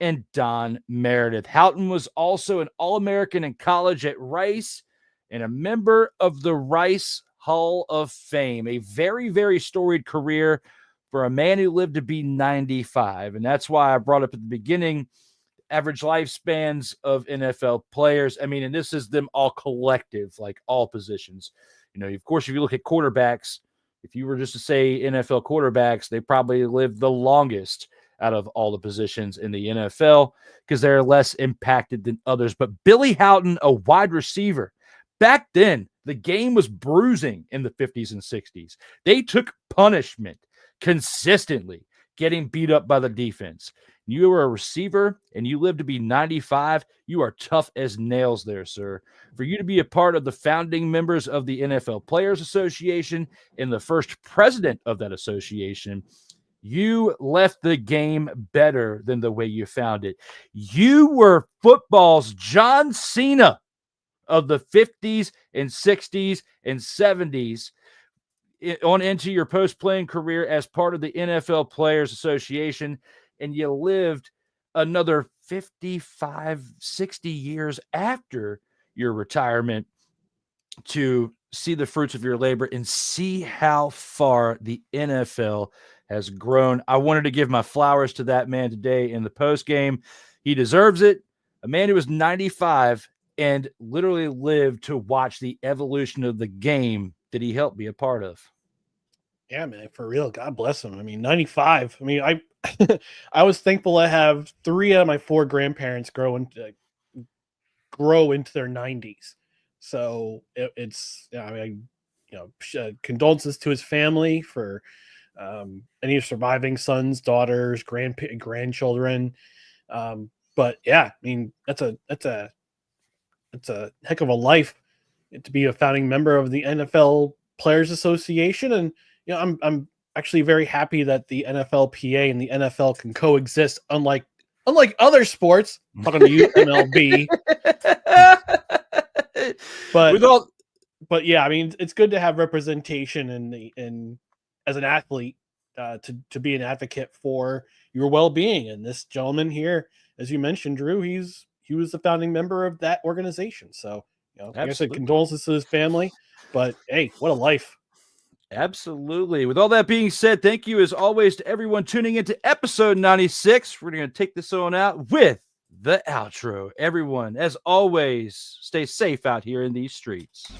and Don Meredith. Houghton was also an All-American in college at Rice and a member of the Rice Hall of Fame. A very, very storied career for a man who lived to be 95. And that's why I brought up at the beginning average lifespans of NFL players. I mean, and this is them all collective, like all positions. Of course, if you look at quarterbacks, if you were just to say NFL quarterbacks, they probably live the longest out of all the positions in the NFL because they're less impacted than others. But Billy Houghton, a wide receiver, back then, the game was bruising in the 50s and 60s. They took punishment consistently, getting beat up by the defense. You are a receiver and you live to be 95. You are tough as nails there, sir. For you to be a part of the founding members of the NFL Players Association and the first president of that association, you left the game better than the way you found it. You were football's John Cena of the 50s and 60s and 70s on into your post-playing career as part of the NFL Players Association, and you lived another 55, 60 years after your retirement to see the fruits of your labor and see how far the NFL has grown. I wanted to give my flowers to that man today in the post-game. He deserves it. A man who was 95 and literally lived to watch the evolution of the game that he helped be a part of. Yeah, man, for real. God bless him. I mean, 95. I mean, I was thankful to have 3 out of my 4 grandparents grow into their 90s. So condolences to his family for any surviving sons, daughters, grandchildren. But yeah, I mean, that's a heck of a life to be a founding member of the NFL Players Association. And I'm actually very happy that the NFLPA and the NFL can coexist, unlike other sports. I'm talking to you, MLB. But yeah, I mean, it's good to have representation in as an athlete to be an advocate for your well-being. And this gentleman here, as you mentioned, Drew, he was the founding member of that organization. So, like I said, condolences to his family. But hey, what a life. Absolutely. With all that being said, thank you as always to everyone tuning into episode 96. We're going to take this on out with the outro. Everyone, as always, stay safe out here in these streets.